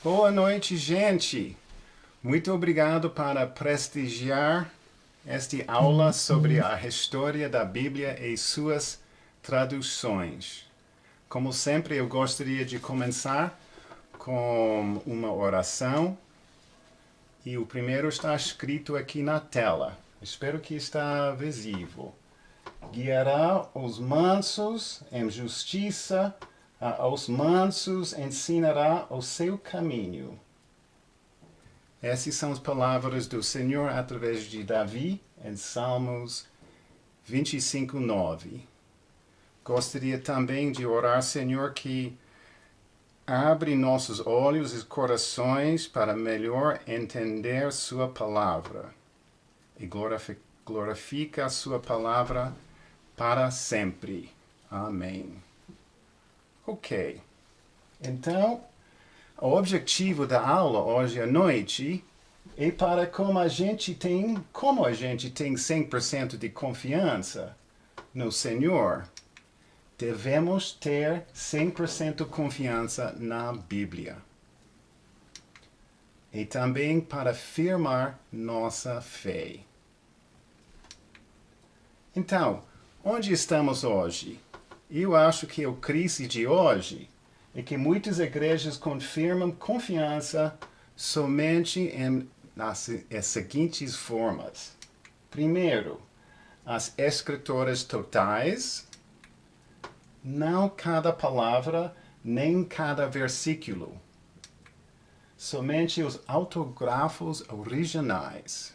Boa noite, gente! Muito obrigado para prestigiar esta aula sobre a história da Bíblia e suas traduções. Como sempre, eu gostaria de começar com uma oração. E o primeiro está escrito aqui na tela. Espero que está visível. Guiará os mansos em justiça, aos mansos ensinará o seu caminho. Essas são as palavras do Senhor através de Davi em Salmos 25:9. Gostaria também de orar, Senhor, que abre nossos olhos e corações para melhor entender Sua palavra e glorifica a Sua palavra para sempre. Amém. Ok. Então, o objetivo da aula hoje à noite é para como a gente tem 100% de confiança no Senhor, devemos ter 100% confiança na Bíblia. E também para firmar nossa fé. Então, onde estamos hoje? Eu acho que a crise de hoje é que muitas igrejas confirmam confiança somente nas seguintes formas. Primeiro, as escrituras totais, não cada palavra, nem cada versículo. Somente os autógrafos originais.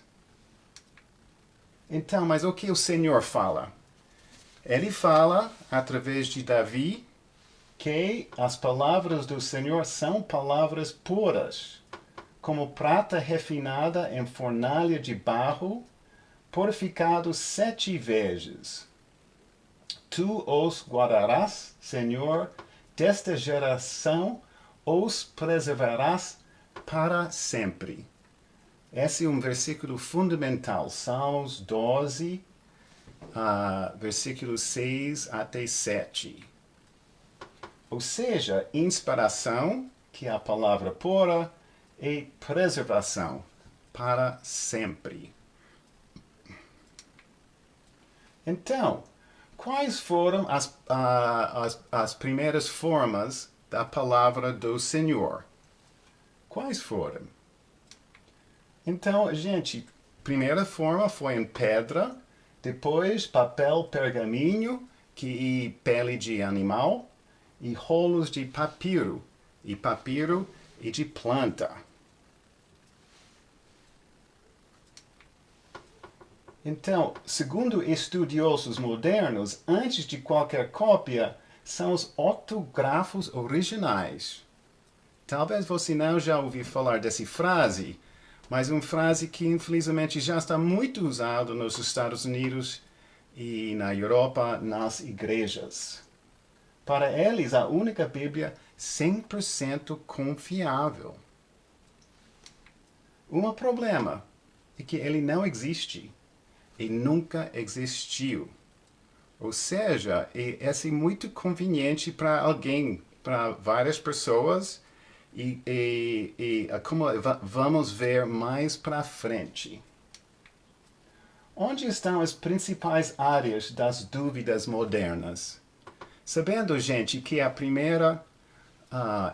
Então, mas o que o Senhor fala? Ele fala, através de Davi, que as palavras do Senhor são palavras puras, como prata refinada em fornalha de barro, purificado 7 vezes. Tu os guardarás, Senhor, desta geração os preservarás para sempre. Esse é um versículo fundamental, Salmos 12, versículos 6 até 7. Ou seja, inspiração, que é a palavra pura, e preservação para sempre. Então, quais foram as primeiras formas da palavra do Senhor? Quais foram? Então, gente, primeira forma foi em pedra, depois papel pergaminho, que é pele de animal, e rolos de papiro e de planta. Então, segundo estudiosos modernos, antes de qualquer cópia, são os autógrafos originais. Talvez você não já ouviu falar dessa frase, mas uma frase que infelizmente já está muito usada nos Estados Unidos e na Europa nas igrejas. Para eles, a única Bíblia 100% confiável. Um problema é que ele não existe e nunca existiu. Ou seja, é muito conveniente para alguém, para várias pessoas, e como vamos ver mais para frente. Onde estão as principais áreas das dúvidas modernas? Sabendo, gente, que a primeira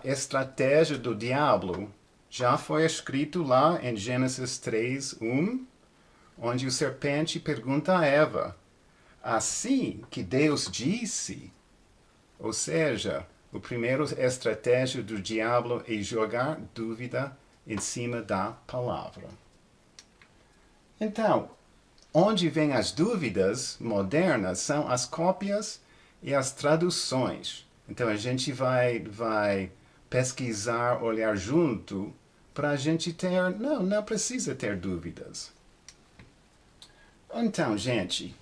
estratégia do diabo já foi escrito lá em Gênesis 3:1, onde o serpente pergunta a Eva, assim que Deus disse? Ou seja, a primeira estratégia do diabo é jogar dúvida em cima da palavra. Então, onde vêm as dúvidas modernas são as cópias e as traduções. Então a gente vai pesquisar, olhar junto, para a gente ter, não precisa ter dúvidas. Então, gente,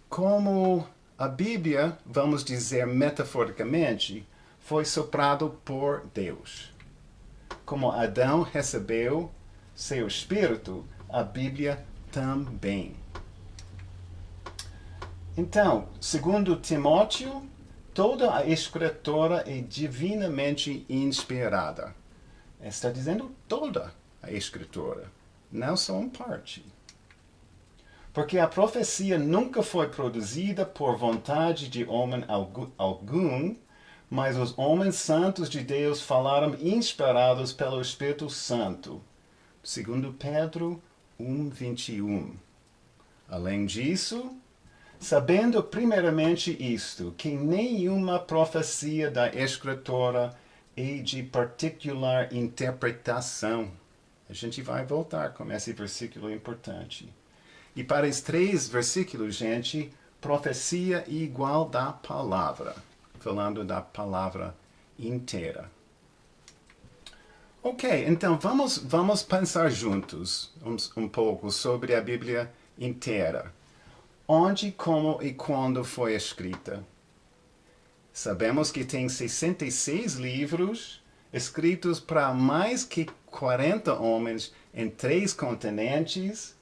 como a Bíblia, vamos dizer metaforicamente, foi soprado por Deus. Como Adão recebeu seu espírito, a Bíblia também. Então, segundo Timóteo, toda a escritura é divinamente inspirada. Está dizendo toda a Escritura, não só uma parte. Porque a profecia nunca foi produzida por vontade de homem algum, mas os homens santos de Deus falaram inspirados pelo Espírito Santo. Segundo Pedro 1:21. Além disso, sabendo primeiramente isto, que nenhuma profecia da Escritura é de particular interpretação. A gente vai voltar com esse versículo importante. E para os 3 versículos, gente, profecia igual da palavra, falando da palavra inteira. Ok, então vamos pensar juntos um pouco sobre a Bíblia inteira. Onde, como e quando foi escrita? Sabemos que tem 66 livros escritos para mais que 40 homens em 3 continentes,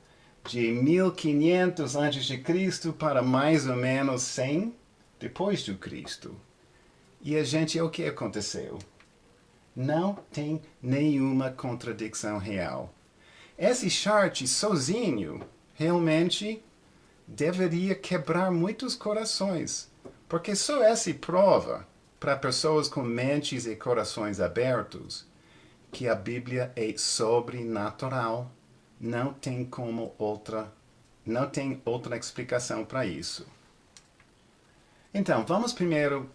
de 1500 a.C. para mais ou menos 100 depois de Cristo. E a gente, o que aconteceu? Não tem nenhuma contradição real. Esse chart sozinho realmente deveria quebrar muitos corações, porque só essa prova para pessoas com mentes e corações abertos que a Bíblia é sobrenatural. Não tem outra explicação para isso. Então, vamos primeiro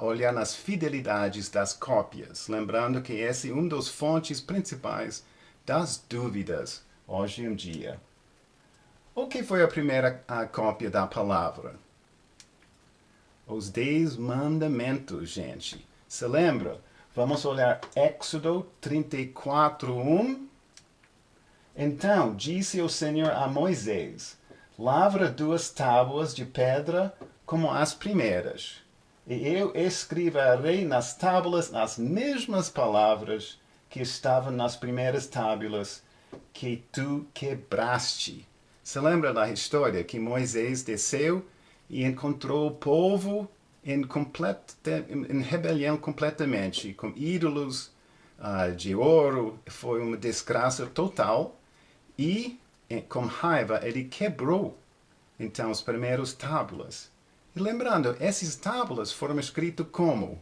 olhar nas fidelidades das cópias, lembrando que esse é uma das fontes principais das dúvidas hoje em dia. O que foi a primeira cópia da palavra? Os 10 mandamentos, gente. Se lembra? Vamos olhar Éxodo 34:1. Então disse o Senhor a Moisés: lavra 2 tábuas de pedra como as primeiras, e eu escreverei nas tábuas as mesmas palavras que estavam nas primeiras tábuas que tu quebraste. Se lembra da história que Moisés desceu e encontrou o povo em rebelião completamente, com ídolos de ouro? Foi uma desgraça total. E, com raiva, ele quebrou, então, as primeiras tábuas. E lembrando, essas tábuas foram escritas como?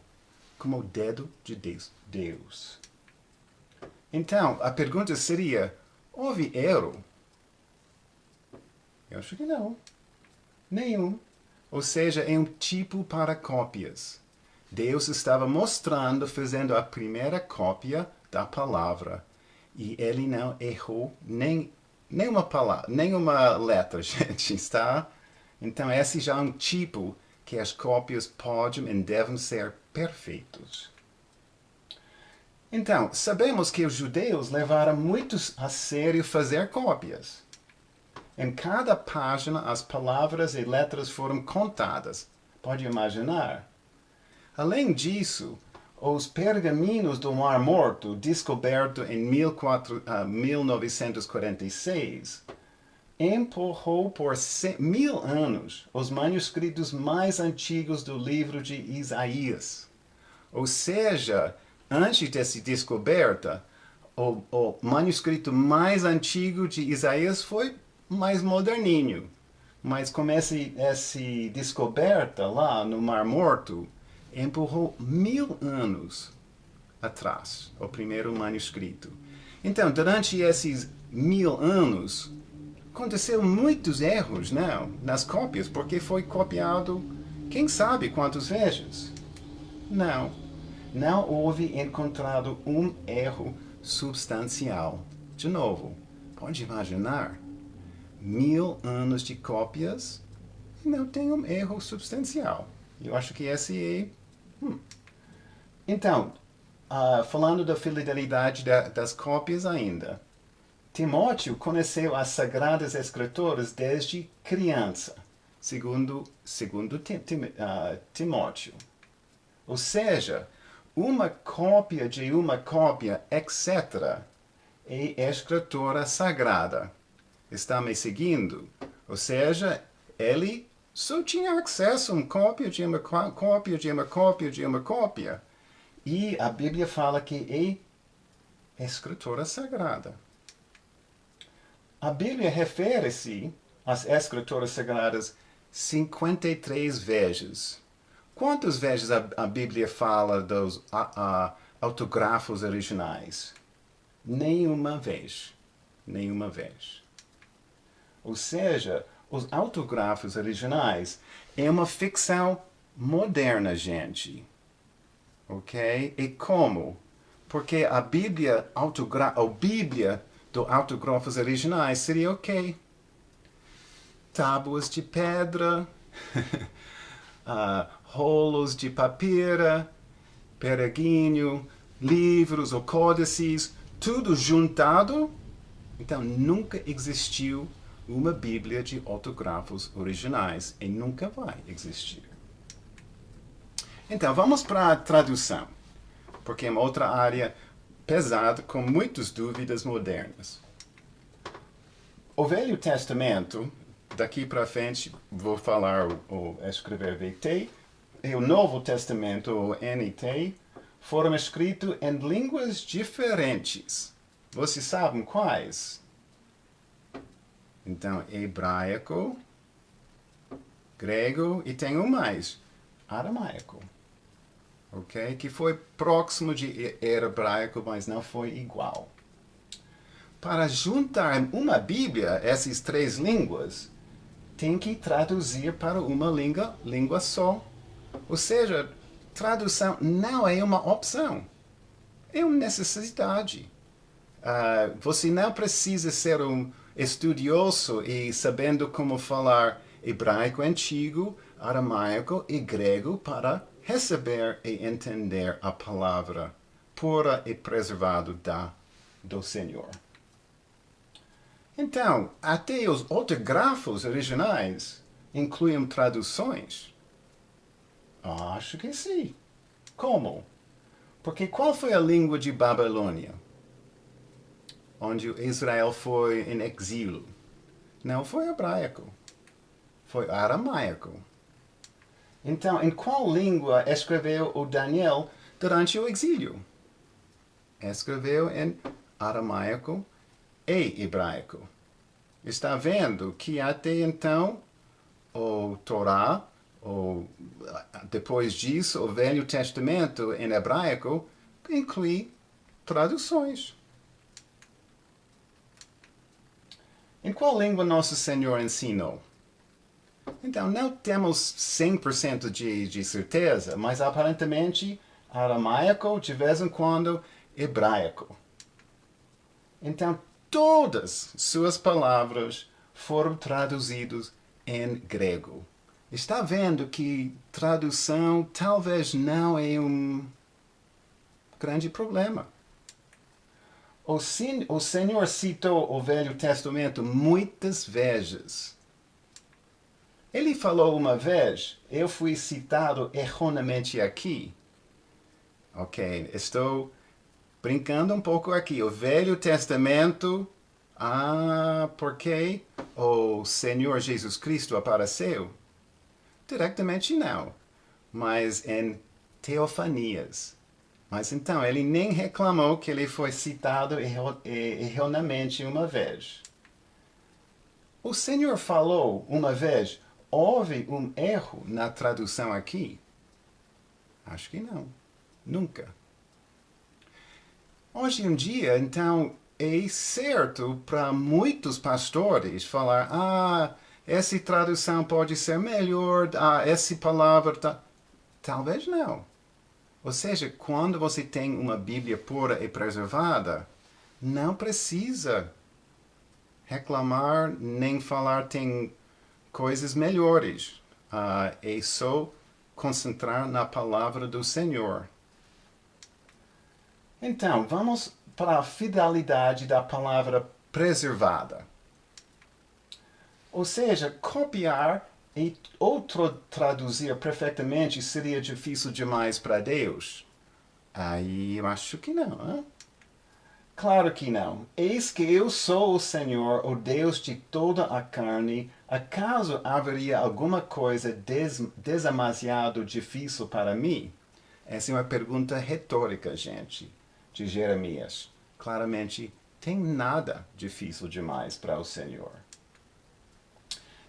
Como o dedo de Deus. Então, a pergunta seria, houve erro? Eu acho que não. Nenhum. Ou seja, é um tipo para cópias. Deus estava mostrando, fazendo a primeira cópia da palavra. E ele não errou nenhuma palavra, nenhuma letra, gente, está? Então, esse já é um tipo que as cópias podem e devem ser perfeitos. Então, sabemos que os judeus levaram muito a sério fazer cópias. Em cada página, as palavras e letras foram contadas. Pode imaginar? Além disso, os pergaminhos do Mar Morto, descoberto em 1946, empurrou por 1000 anos os manuscritos mais antigos do livro de Isaías. Ou seja, antes dessa descoberta, o manuscrito mais antigo de Isaías foi mais moderninho. Mas com essa descoberta lá no Mar Morto, empurrou 1000 anos atrás o primeiro manuscrito. Então, durante esses 1000 anos, aconteceram muitos erros, não, nas cópias, porque foi copiado quem sabe quantas vezes. Não houve encontrado um erro substancial. De novo, pode imaginar, 1000 anos de cópias, não tem um erro substancial. Eu acho que esse é... Então, falando da fidelidade das cópias ainda, Timóteo conheceu as Sagradas Escrituras desde criança, segundo Timóteo. Ou seja, uma cópia de uma cópia, etc., é escritura sagrada. Está me seguindo? Ou seja, ele só tinha acesso a uma cópia de uma cópia de uma cópia de uma cópia. E a Bíblia fala que é Escritura Sagrada. A Bíblia refere-se às Escrituras Sagradas 53 vezes. Quantas vezes a Bíblia fala dos autografos originais? Nenhuma vez. Nenhuma vez. Ou seja, os autografos originais é uma ficção moderna, gente. Ok? E como? Porque a Bíblia, dos autógrafos originais seria ok. Tábuas de pedra, rolos de papira, pergaminho, livros ou códices, tudo juntado. Então, nunca existiu uma Bíblia de autógrafos originais e nunca vai existir. Então, vamos para a tradução, porque é uma outra área pesada com muitas dúvidas modernas. O Velho Testamento, daqui para frente vou falar ou escrever VT, e o Novo Testamento, o NT, foram escritos em línguas diferentes. Vocês sabem quais? Então, hebraico, grego e tem um mais, aramaico. Ok? Que foi próximo de hebraico, mas não foi igual. Para juntar em uma Bíblia essas três línguas, tem que traduzir para uma língua só. Ou seja, tradução não é uma opção, é uma necessidade. Você não precisa ser um estudioso e sabendo como falar hebraico antigo, aramaico e grego para receber e entender a palavra pura e preservada do Senhor. Então, até os autografos originais incluem traduções? Acho que sim. Como? Porque qual foi a língua de Babilônia? Onde Israel foi em exílio? Não foi hebraico. Foi aramaico. Então, em qual língua escreveu o Daniel durante o exílio? Escreveu em aramaico e hebraico. Está vendo que até então o Torá, ou depois disso o Velho Testamento em hebraico, inclui traduções. Em qual língua Nosso Senhor ensinou? Então, não temos 100% de certeza, mas aparentemente aramaico, de vez em quando hebraico. Então, todas suas palavras foram traduzidas em grego. Está vendo que tradução talvez não é um grande problema. O Senhor citou o Velho Testamento muitas vezes. Ele falou uma vez, eu fui citado erroneamente aqui. Ok, estou brincando um pouco aqui. O Velho Testamento, porque o Senhor Jesus Cristo apareceu? Diretamente não, mas em teofanias. Mas então, ele nem reclamou que ele foi citado erroneamente uma vez. O Senhor falou uma vez, houve um erro na tradução aqui? Acho que não. Nunca. Hoje em dia, então, é certo para muitos pastores falar, essa tradução pode ser melhor, essa palavra... Talvez não. Ou seja, quando você tem uma Bíblia pura e preservada, não precisa reclamar nem falar tem coisas melhores. É só concentrar na palavra do Senhor. Então, vamos para a fidelidade da palavra preservada. Ou seja, copiar ou traduzir perfeitamente seria difícil demais para Deus? Aí eu acho que não. Hein? Claro que não. Eis que eu sou o Senhor, o Deus de toda a carne. Acaso haveria alguma coisa demasiado difícil para mim? Essa é uma pergunta retórica, gente, de Jeremias. claramente, tem nada difícil demais para o Senhor.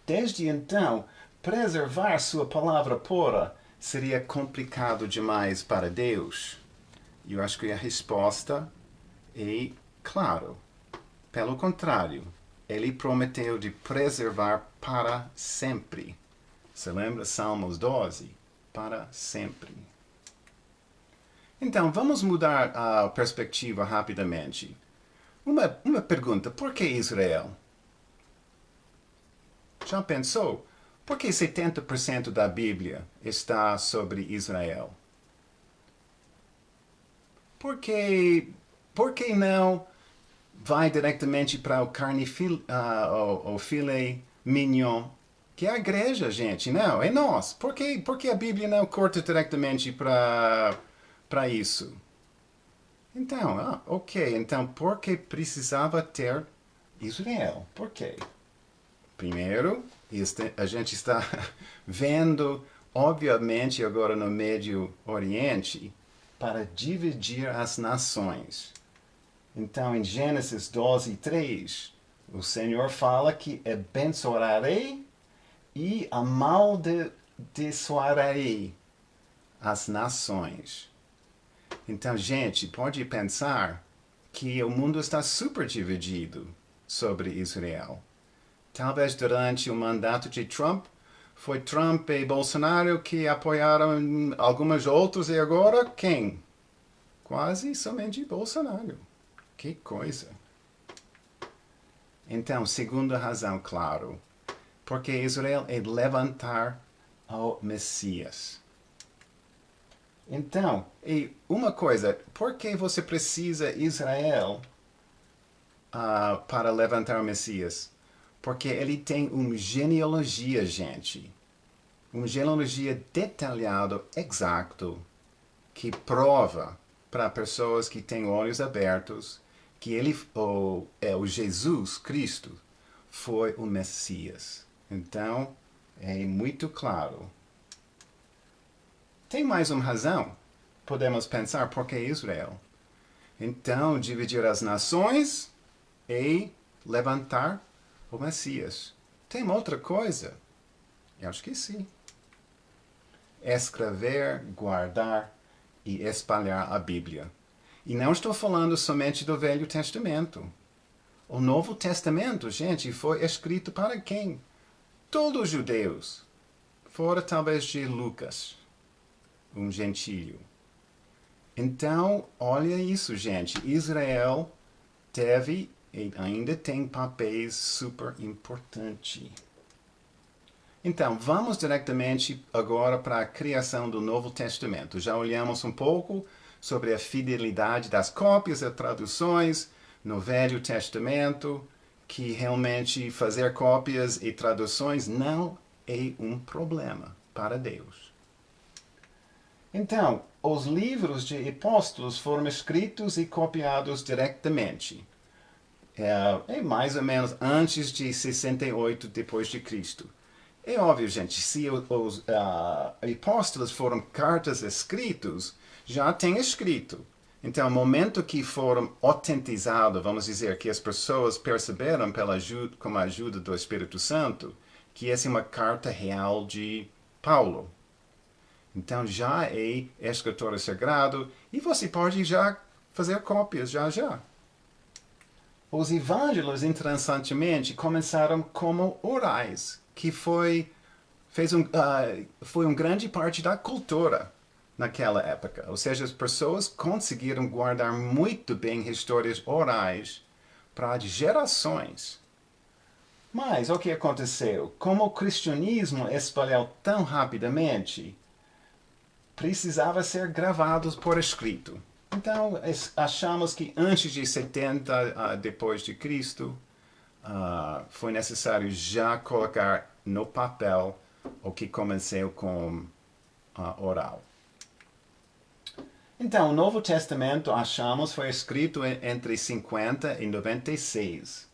Desde então, preservar sua palavra pura seria complicado demais para Deus? Eu acho que a resposta é claro. Pelo contrário, ele prometeu de preservar para sempre. Você lembra Salmos 12? Para sempre. Então, vamos mudar a perspectiva rapidamente. Uma pergunta: por que Israel? Já pensou? Por que 70% da Bíblia está sobre Israel? Por que não vai diretamente para o o filé mignon? Que é a igreja, gente. Não, é nós. Por que a Bíblia não corta diretamente para isso? Então, ok. Então, por que precisava ter Israel? Por quê? Primeiro, a gente está vendo, obviamente, agora no Médio Oriente, para dividir as nações. Então, em Gênesis 12, 3, o Senhor fala que abençoarei e amaldiçoarei as nações. Então, gente, pode pensar que o mundo está super dividido sobre Israel. Talvez durante o mandato de Trump, foi Trump e Bolsonaro que apoiaram alguns outros e agora quem? Quase somente Bolsonaro. Que coisa. Então, segunda razão, claro, porque Israel é levantar o Messias. Então, e uma coisa, por que você precisa Israel para levantar o Messias? Porque ele tem uma genealogia, gente. Uma genealogia detalhada, exato, que prova para pessoas que têm olhos abertos que ele, o Jesus Cristo, foi o Messias. Então, é muito claro. Tem mais uma razão. Podemos pensar por que Israel. Então, dividir as nações e levantar o Messias. Tem outra coisa? Eu acho que sim. Escrever, guardar e espalhar a Bíblia. E não estou falando somente do Velho Testamento. O Novo Testamento, gente, foi escrito para quem? Todos os judeus. Fora talvez de Lucas, um gentío. Então, olha isso, gente. Israel teve e ainda tem papéis super importantes. Então, vamos diretamente agora para a criação do Novo Testamento. Já olhamos um pouco sobre a fidelidade das cópias e traduções no Velho Testamento, que realmente fazer cópias e traduções não é um problema para Deus. Então, os livros de apóstolos foram escritos e copiados diretamente. É mais ou menos antes de 68 depois de Cristo. É óbvio, gente, se os apóstolos foram cartas escritas, já tem escrito. Então, no momento que foram autentizados, vamos dizer, que as pessoas perceberam com a ajuda do Espírito Santo, que essa é uma carta real de Paulo. Então, já é escritório sagrado e você pode já fazer cópias, já. Os evangelhos, interessantemente, começaram como orais, que foi uma grande parte da cultura naquela época. Ou seja, as pessoas conseguiram guardar muito bem histórias orais para gerações. Mas o que aconteceu? Como o cristianismo espalhou tão rapidamente, precisava ser gravado por escrito. Então, achamos que antes de 70 depois de Cristo, foi necessário já colocar no papel o que começou com oral. Então, o Novo Testamento, achamos, foi escrito entre 50 e 96.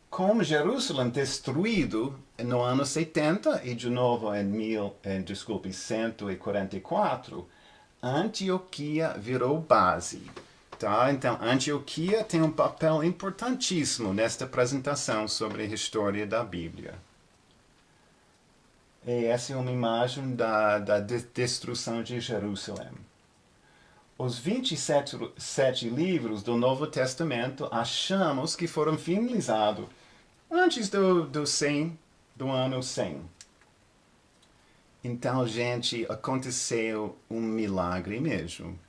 Com Jerusalém destruído no ano 70 e de novo em 144, Antioquia virou base. Tá? Então, Antioquia tem um papel importantíssimo nesta apresentação sobre a história da Bíblia. E essa é uma imagem da destruição de Jerusalém. Os 27 livros do Novo Testamento achamos que foram finalizados antes do ano 100. Então, gente, aconteceu um milagre mesmo,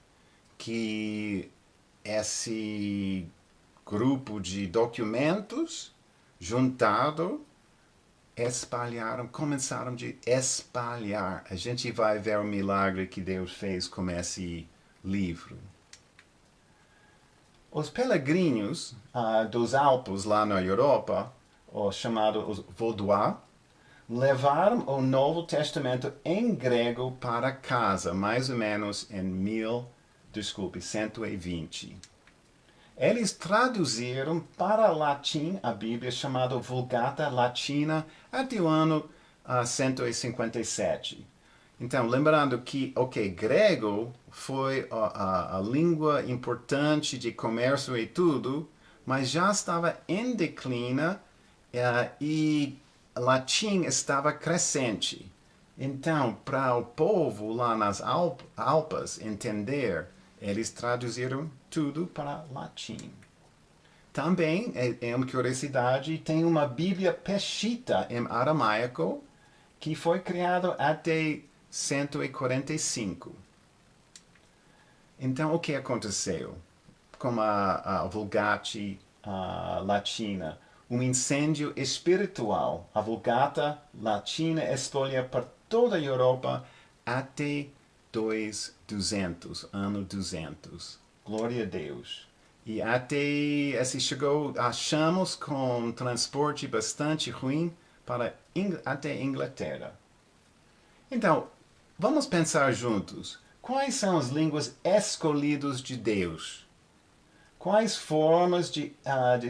que esse grupo de documentos juntado começaram a espalhar. A gente vai ver o milagre que Deus fez com esse livro. Os peregrinos dos Alpes lá na Europa, os chamados Vaudois, levaram o Novo Testamento em grego para casa, mais ou menos em 120. Eles traduziram para latim a Bíblia chamada Vulgata Latina até o ano 157. Então, lembrando que, grego foi a língua importante de comércio e tudo, mas já estava em declínio e latim estava crescente. Então, para o povo lá nas Alpes entender, eles traduziram tudo para latim. Também, é uma curiosidade, tem uma Bíblia Peshitta em aramaico, que foi criada até 145. Então, o que aconteceu com a Vulgate Latina? Um incêndio espiritual. A Vulgata Latina espalha por toda a Europa até 200, ano 200. Glória a Deus. E até chegou, achamos com transporte bastante ruim até Inglaterra. Então, vamos pensar juntos. Quais são as línguas escolhidas de Deus? Quais formas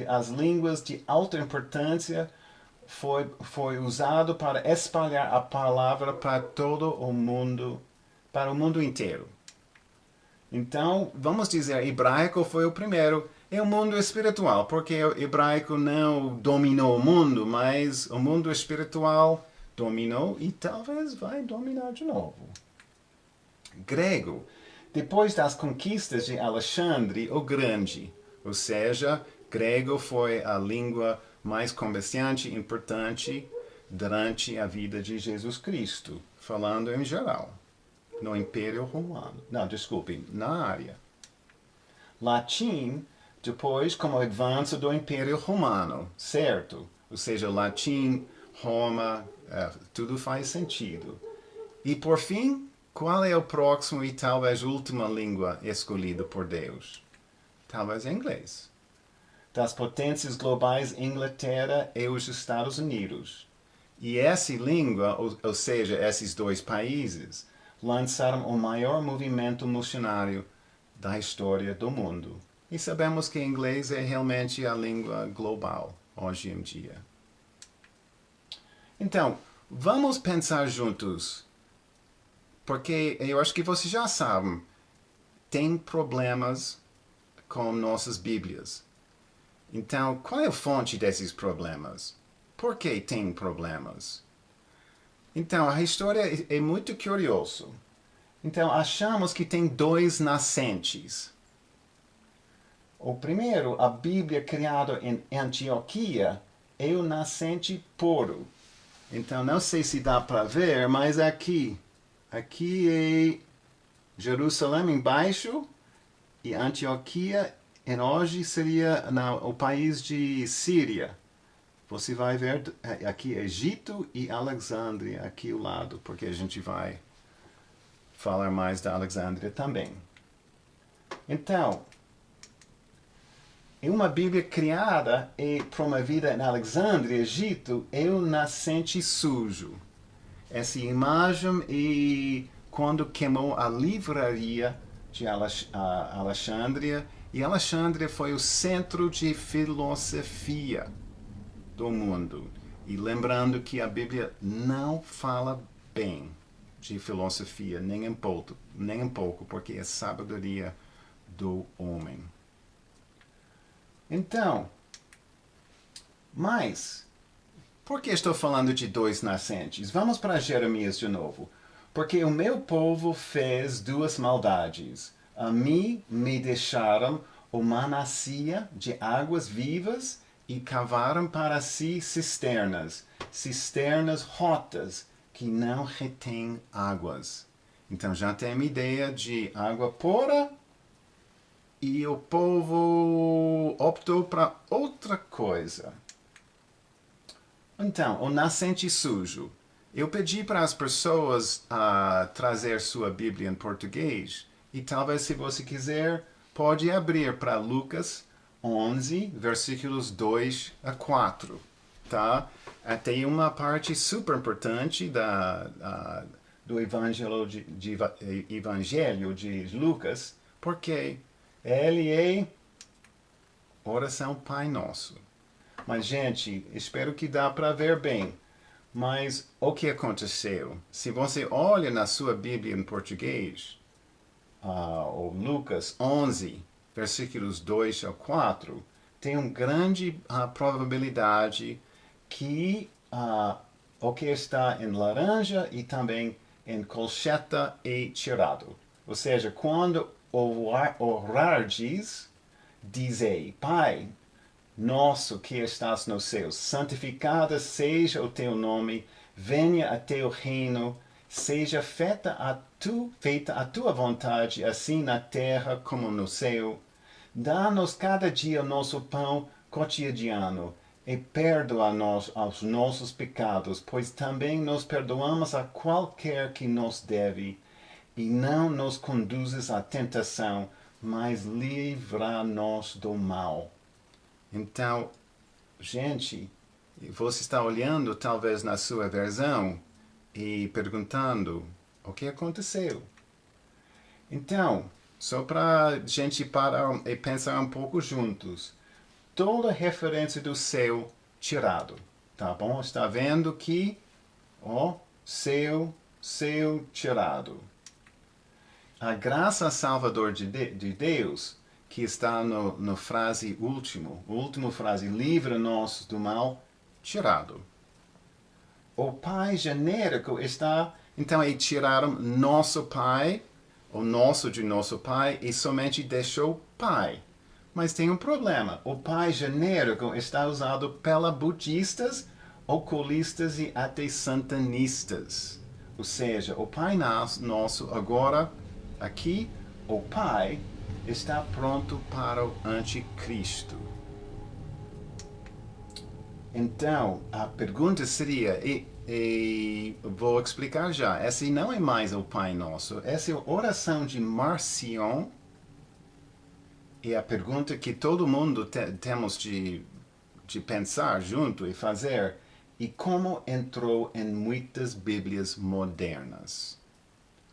as línguas de alta importância foi usado para espalhar a palavra para todo o mundo, para o mundo inteiro? Então, vamos dizer, hebraico foi o primeiro. É o mundo espiritual, porque o hebraico não dominou o mundo, mas o mundo espiritual dominou e talvez vai dominar de novo. Grego. Depois das conquistas de Alexandre o Grande, ou seja, grego foi a língua mais comerciante e importante durante a vida de Jesus Cristo, falando em geral, no Império Romano. Não, desculpe, na área. Latim, depois como avanço do Império Romano, certo? Ou seja, latim, Roma, tudo faz sentido. E por fim, qual é o próximo e talvez última língua escolhida por Deus? Talvez inglês. Das potências globais, Inglaterra e os Estados Unidos. E essa língua, ou seja, esses dois países, lançaram o maior movimento missionário da história do mundo. E sabemos que inglês é realmente a língua global hoje em dia. Então, vamos pensar juntos, porque eu acho que vocês já sabem, tem problemas com nossas Bíblias. Então, qual é a fonte desses problemas? Por que tem problemas? Então, a história é muito curiosa. Então, achamos que tem dois nascentes. O primeiro, a Bíblia criada em Antioquia, é o nascente puro. Então, não sei se dá para ver, mas aqui é Jerusalém embaixo e Antioquia hoje seria o país de Síria. Você vai ver aqui Egito e Alexandria aqui ao lado, porque a gente vai falar mais da Alexandria também. Então, uma Bíblia criada e promovida em Alexandria, Egito, é o nascente sujo. Essa imagem é quando queimou a livraria de Alexandria, e Alexandria foi o centro de filosofia do mundo. E lembrando que a Bíblia não fala bem de filosofia, nem um pouco, porque é sabedoria do homem. Então, mas, por que estou falando de dois nascentes? Vamos para Jeremias de novo. Porque o meu povo fez duas maldades. A mim me deixaram uma manancia de águas vivas e cavaram para si cisternas rotas, que não retêm águas. Então já tem uma ideia de água pura e o povo optou para outra coisa. Então, o nascente sujo. Eu pedi para as pessoas trazer sua Bíblia em português e talvez se você quiser pode abrir para Lucas 11, versículos 2 a 4, tá? Tem uma parte super importante do Evangelho de Lucas, porque ele é oração Pai Nosso. Mas, gente, espero que dá para ver bem. Mas o que aconteceu? Se você olha na sua Bíblia em português, o Lucas 11, versículos 2 a 4, tem uma grande probabilidade que o que está em laranja e também em colcheta é tirado. Ou seja, quando orardes, dizei, Pai nosso que estás nos céus, santificado seja o teu nome, venha a teu reino, seja feita a tua vontade, assim na terra como no céu. Dá-nos cada dia o nosso pão cotidiano, e perdoa-nos os nossos pecados, pois também nós perdoamos a qualquer que nos deve, e não nos conduzes à tentação, mas livra-nos do mal. Então, gente, você está olhando talvez na sua versão e perguntando o que aconteceu. Então, só para a gente parar e pensar um pouco juntos, toda referência do céu tirado, tá bom? Está vendo que, céu tirado. A graça salvador de Deus, que está no frase última frase, livra-nos do mal, tirado. O Pai genérico está, então, tiraram nosso Pai, o nosso de nosso Pai, e somente deixou Pai. Mas tem um problema, o Pai genérico está usado pelos budistas, oculistas e até santanistas. Ou seja, o Pai Nosso agora, aqui, o Pai está pronto para o anticristo. Então, a pergunta seria, vou explicar já, esse não é mais o Pai Nosso, essa é a oração de Marcion, e a pergunta que todo mundo temos de pensar junto e fazer, e como entrou em muitas Bíblias modernas.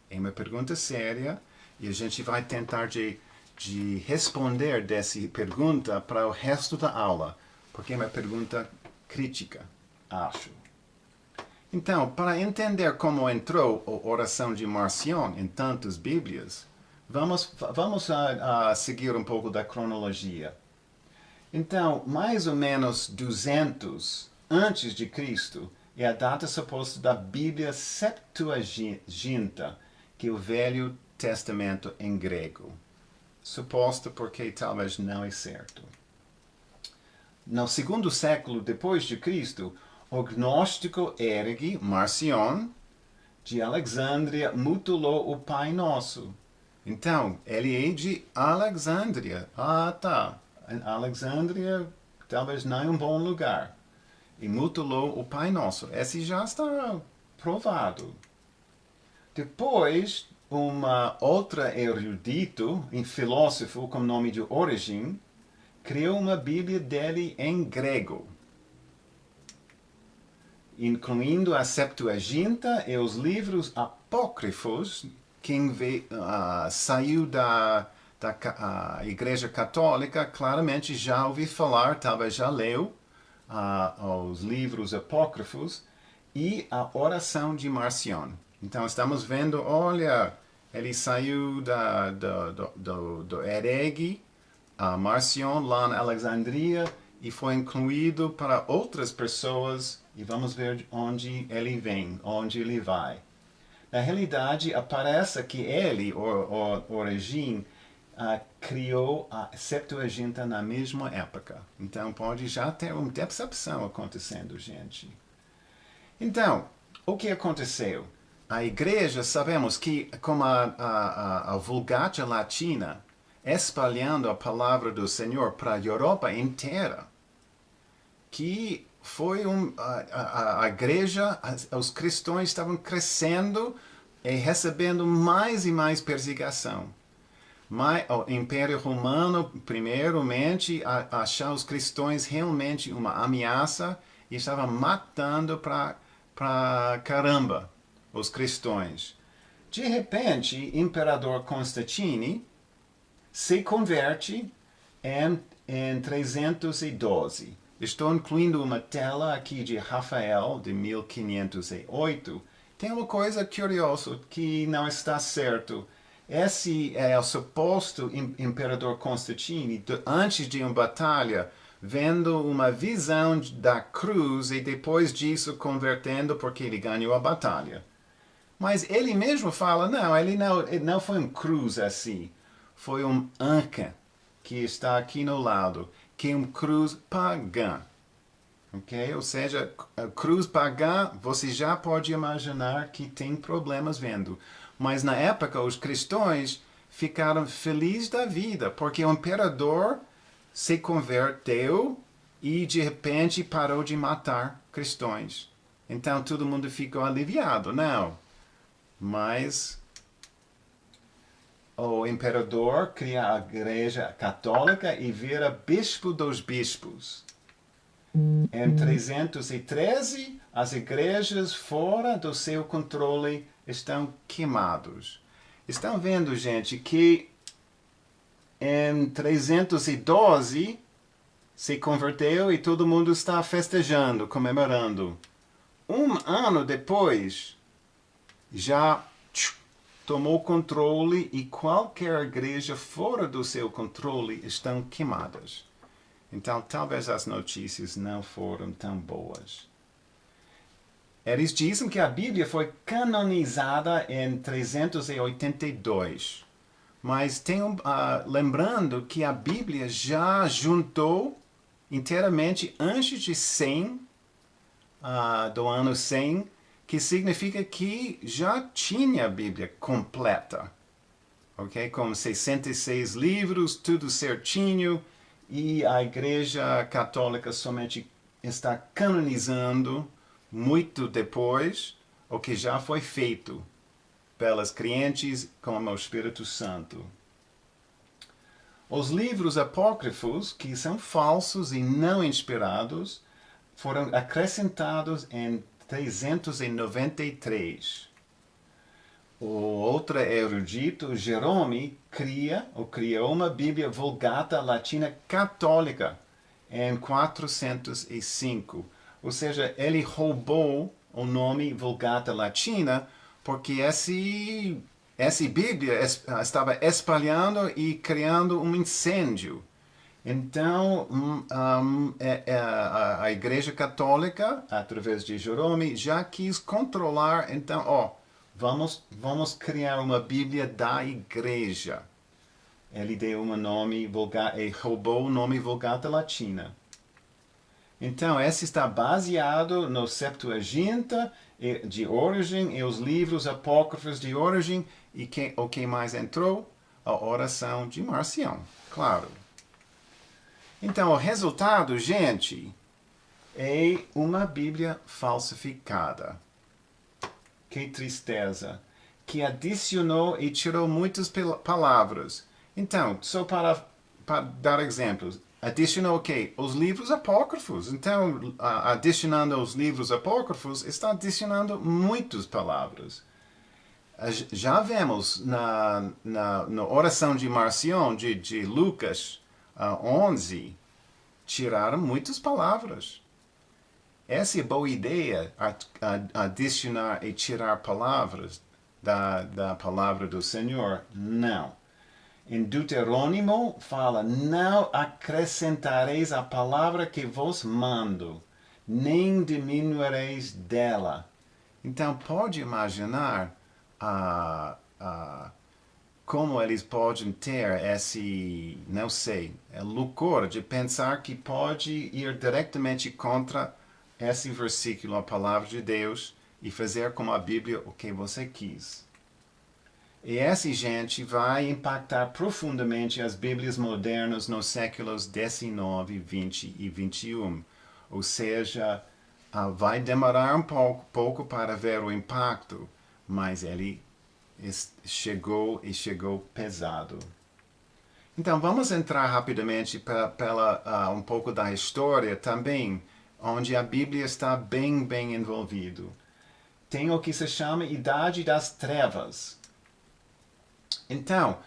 É uma pergunta séria, e a gente vai tentar de responder dessa pergunta para o resto da aula, porque é uma pergunta crítica, acho. Então, para entender como entrou a oração de Marcion em tantas Bíblias, vamos seguir um pouco da cronologia. Então, mais ou menos 200 antes de Cristo é a data suposta da Bíblia Septuaginta, que é o Velho Testamento em grego. Suposta porque talvez não é certo. No segundo século depois de Cristo, o gnóstico ergue Marcion de Alexandria mutilou o Pai Nosso. Então, ele é de Alexandria. Tá. Alexandria talvez não é um bom lugar. E mutilou o Pai Nosso. Esse já está provado. Depois, uma outra erudito, um filósofo com o nome de Origen, criou uma Bíblia dele em grego, incluindo a Septuaginta e os livros apócrifos. Quem saiu da Igreja Católica claramente já ouviu falar, talvez já leu os livros apócrifos e a oração de Marcion. Então estamos vendo, olha, Ele saiu do Herege, Marcion, lá na Alexandria, e foi incluído para outras pessoas, e vamos ver onde ele vem, onde ele vai. Na realidade, aparece que ele, Origem, criou a Septuaginta na mesma época. Então, pode já ter uma decepção acontecendo, gente. Então, o que aconteceu? A igreja, sabemos que, como a Vulgata Latina, espalhando a palavra do Senhor para a Europa inteira, que foi a igreja, os cristãos estavam crescendo e recebendo mais e mais perseguição. Mas o Império Romano, primeiramente, achou os cristãos realmente uma ameaça e estava matando para caramba os cristãos. De repente, o Imperador Constantine se converte em 312. Estou incluindo uma tela aqui de Rafael, de 1508. Tem uma coisa curiosa que não está certo. Esse é o suposto imperador Constantine, antes de uma batalha, vendo uma visão da cruz e depois disso convertendo porque ele ganhou a batalha. Mas ele mesmo fala, não, ele não foi um cruz assim. Foi um anca que está aqui no lado, que é um cruz pagã. Ok? Ou seja, a cruz pagã, você já pode imaginar que tem problemas vendo. Mas na época, os cristãos ficaram felizes da vida, porque o imperador se converteu e de repente parou de matar cristãos. Então todo mundo ficou aliviado. Não. Mas o imperador cria a igreja católica e vira bispo dos bispos. Em 313, as igrejas fora do seu controle estão queimadas. Estão vendo, gente, que em 312 se converteu e todo mundo está festejando, comemorando. Um ano depois, já tomou controle e qualquer igreja fora do seu controle estão queimadas. Então, talvez as notícias não foram tão boas. Eles dizem que a Bíblia foi canonizada em 382. Mas lembrando que a Bíblia já juntou inteiramente antes de 100, do ano 100, que significa que já tinha a Bíblia completa. Ok? Com 66 livros, tudo certinho. E a Igreja Católica somente está canonizando muito depois o que já foi feito pelas crentes como o Espírito Santo. Os livros apócrifos, que são falsos e não inspirados, foram acrescentados em 393. O outro erudito, Jerome, criou uma Bíblia Vulgata Latina Católica em 405. Ou seja, ele roubou o nome Vulgata Latina porque essa Bíblia estava espalhando e criando um incêndio. Então, a Igreja Católica, através de Jerome, já quis controlar. Então, vamos criar uma Bíblia da Igreja. Ele deu um nome vulgar e roubou o nome Vulgata Latina. Então, esse está baseado no Septuaginta de Origem e os livros apócrifos de Origem. E o que mais entrou? A oração de Marcião, claro. Então, o resultado, gente, é uma Bíblia falsificada. Que tristeza. Que adicionou e tirou muitas palavras. Então, só para dar exemplos, adicionou o quê? Os livros apócrifos. Então, adicionando os livros apócrifos, está adicionando muitas palavras. Já vemos na oração de Marcião, de Lucas 11, tiraram muitas palavras. Essa é boa ideia, adicionar e tirar palavras. da palavra do Senhor? Não. Em Deuteronômio fala, não acrescentareis a palavra que vos mando, nem diminuireis dela. Então, pode imaginar como eles podem ter esse, não sei, loucura de pensar que pode ir diretamente contra esse versículo, a palavra de Deus, e fazer como a Bíblia o que você quis. E essa gente vai impactar profundamente as Bíblias modernas nos séculos XIX, XX e XXI. Ou seja, vai demorar um pouco para ver o impacto, mas ele chegou pesado. Então, vamos entrar rapidamente pela um pouco da história também, onde a Bíblia está bem envolvido. Tem o que se chama Idade das Trevas. Então,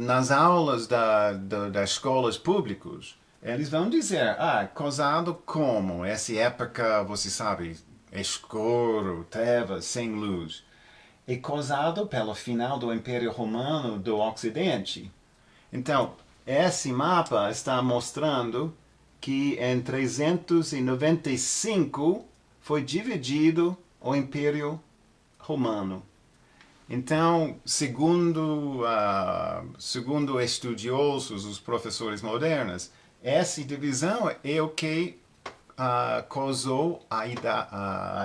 nas aulas das escolas públicas, eles vão dizer, causado como? Essa época, você sabe, escuro, trevas, sem luz. É causado pelo final do Império Romano do Ocidente. Então, esse mapa está mostrando que em 395 foi dividido o Império Romano. Então, segundo estudiosos, os professores modernos, essa divisão é o que causou a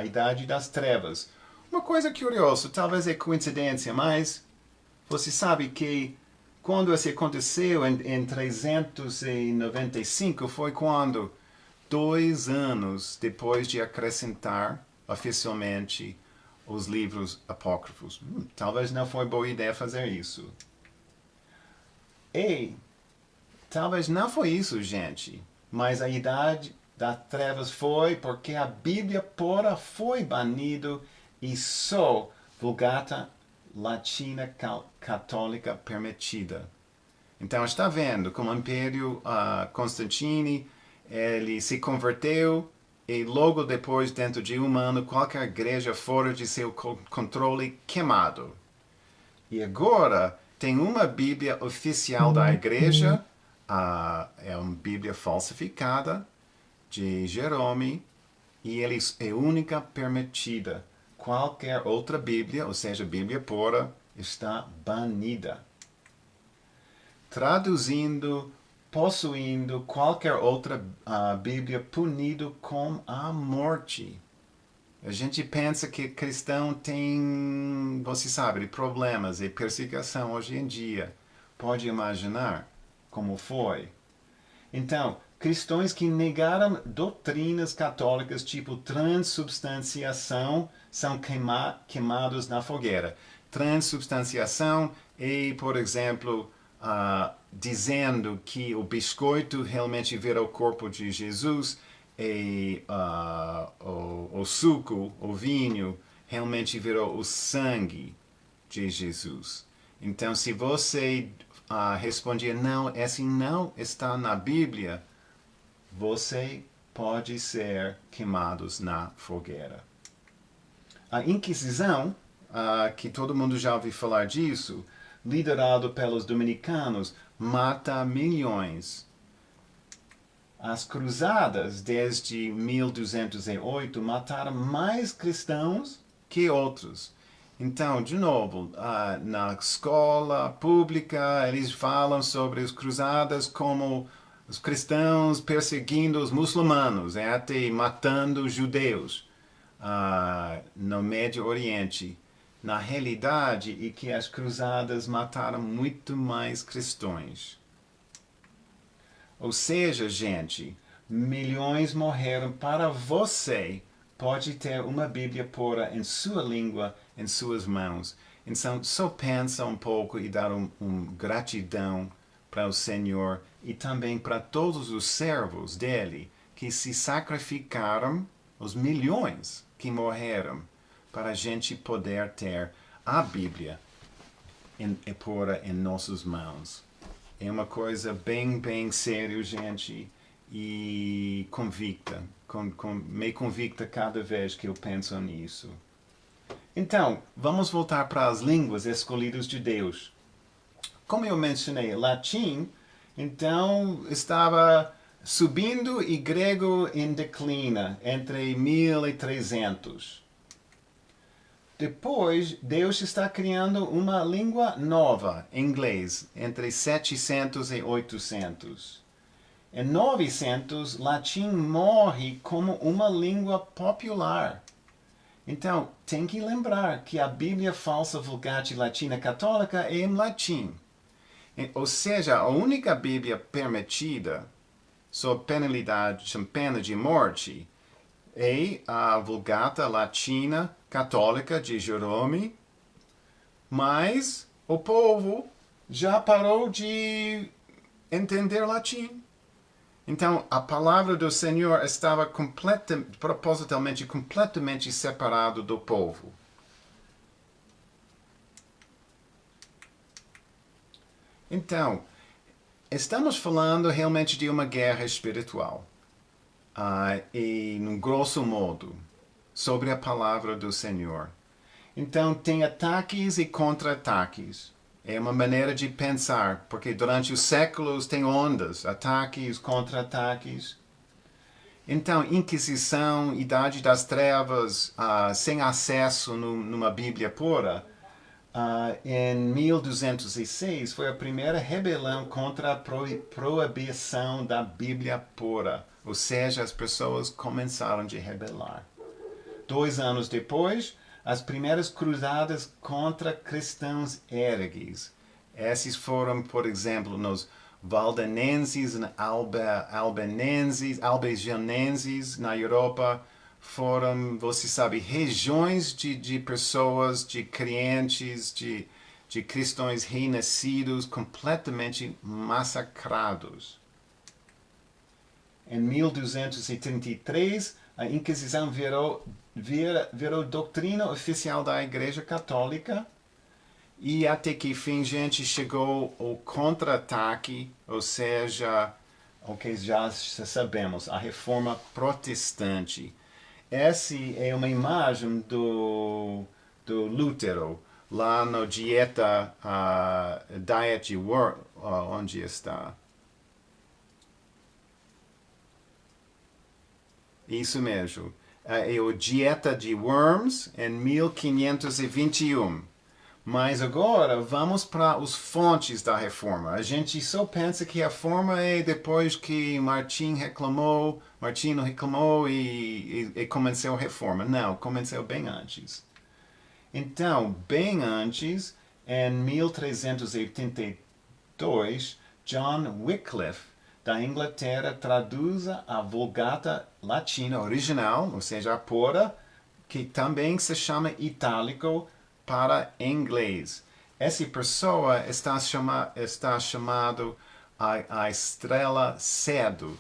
Idade das Trevas. Uma coisa curiosa, talvez é coincidência, mas você sabe que quando isso aconteceu em 395 foi quando, 2 anos depois de acrescentar oficialmente os livros apócrifos. Talvez não foi boa ideia fazer isso. E talvez não foi isso, gente, mas a Idade das Trevas foi porque a Bíblia pura foi banido e só Vulgata Latina Católica permitida. Então está vendo como o Império Constantine ele se converteu e logo depois, dentro de um ano, qualquer igreja fora de seu controle queimado. E agora tem uma Bíblia oficial da igreja, é uma Bíblia falsificada de Jerome, e ele é única permitida. Qualquer outra Bíblia, ou seja, Bíblia pura, está banida. Traduzindo, possuindo qualquer outra Bíblia punido com a morte. A gente pensa que cristão tem, você sabe, problemas e perseguição hoje em dia. Pode imaginar como foi? Então, cristãos que negaram doutrinas católicas tipo transubstanciação são queimados na fogueira. Transubstanciação é, por exemplo, dizendo que o biscoito realmente vira o corpo de Jesus e o suco, o vinho, realmente virou o sangue de Jesus. Então, se você respondia, não, esse não está na Bíblia, você pode ser queimados na fogueira. A Inquisição, que todo mundo já ouviu falar disso, liderado pelos dominicanos, mata milhões. As cruzadas, desde 1208, mataram mais cristãos que outros. Então, de novo, na escola pública, eles falam sobre as cruzadas como os cristãos perseguindo os muçulmanos, até matando os judeus no Médio Oriente. Na realidade, é que as cruzadas mataram muito mais cristãos. Ou seja, gente, milhões morreram para você pode ter uma Bíblia pura em sua língua, em suas mãos. Então, só pensa um pouco e dar gratidão para o Senhor e também para todos os servos dele que se sacrificaram, os milhões que morreram, para a gente poder ter a Bíblia pura em nossas mãos. É uma coisa bem séria, gente, e convicta. Me convicta cada vez que eu penso nisso. Então, vamos voltar para as línguas escolhidas de Deus. Como eu mencionei, latim, então estava subindo e grego em declínio entre 1300. Depois, Deus está criando uma língua nova, inglês, entre 700 e 800. Em 900, latim morre como uma língua popular. Então, tem que lembrar que a Bíblia Falsa Vulgate Latina Católica é em latim. Ou seja, a única Bíblia permitida, sob pena de morte, é a Vulgata Latina Católica de Jerome, mas o povo já parou de entender latim. Então, a palavra do Senhor estava propositalmente completamente separado do povo. Então, estamos falando realmente de uma guerra espiritual. E, num grosso modo, sobre a palavra do Senhor. Então, tem ataques e contra-ataques. É uma maneira de pensar, porque durante os séculos tem ondas, ataques, contra-ataques. Então, Inquisição, Idade das Trevas, sem acesso numa Bíblia pura, em 1206 foi a primeira rebelião contra a proibição da Bíblia pura. Ou seja, as pessoas começaram a rebelar. 2 anos depois, as primeiras cruzadas contra cristãos hereges. Esses foram, por exemplo, nos valdenenses, albigenenses na Europa. Foram, você sabe, regiões de pessoas, de crentes, de cristãos renascidos, completamente massacrados. Em 1233, a Inquisição virou doutrina oficial da Igreja Católica e até que fim, gente, chegou o contra-ataque, ou seja, o que já sabemos, a Reforma Protestante. Essa é uma imagem do Lutero, lá no Diet de Worms, onde está? Isso mesmo. É o Dieta de Worms, em 1521. Mas agora vamos para as fontes da reforma. A gente só pensa que a reforma é depois que Martinho reclamou e começou a reforma. Não, começou bem antes. Então, bem antes, em 1382, John Wycliffe, da Inglaterra, traduz a Vulgata Latina original, ou seja, a pura, que também se chama itálico, para inglês. Essa pessoa está chamado a estrela cedo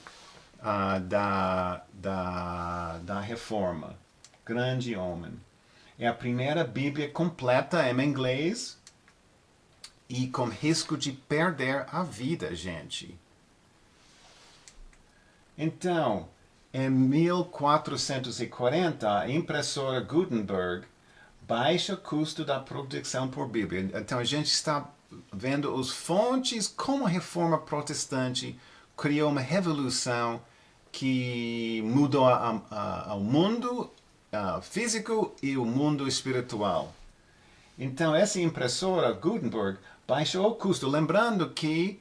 da reforma. Grande homem. É a primeira Bíblia completa em inglês e com risco de perder a vida, gente. Então, em 1440, a impressora Gutenberg baixa o custo da produção por Bíblia. Então, a gente está vendo as fontes como a reforma protestante criou uma revolução que mudou o mundo físico e o mundo espiritual. Então, essa impressora Gutenberg baixou o custo, lembrando que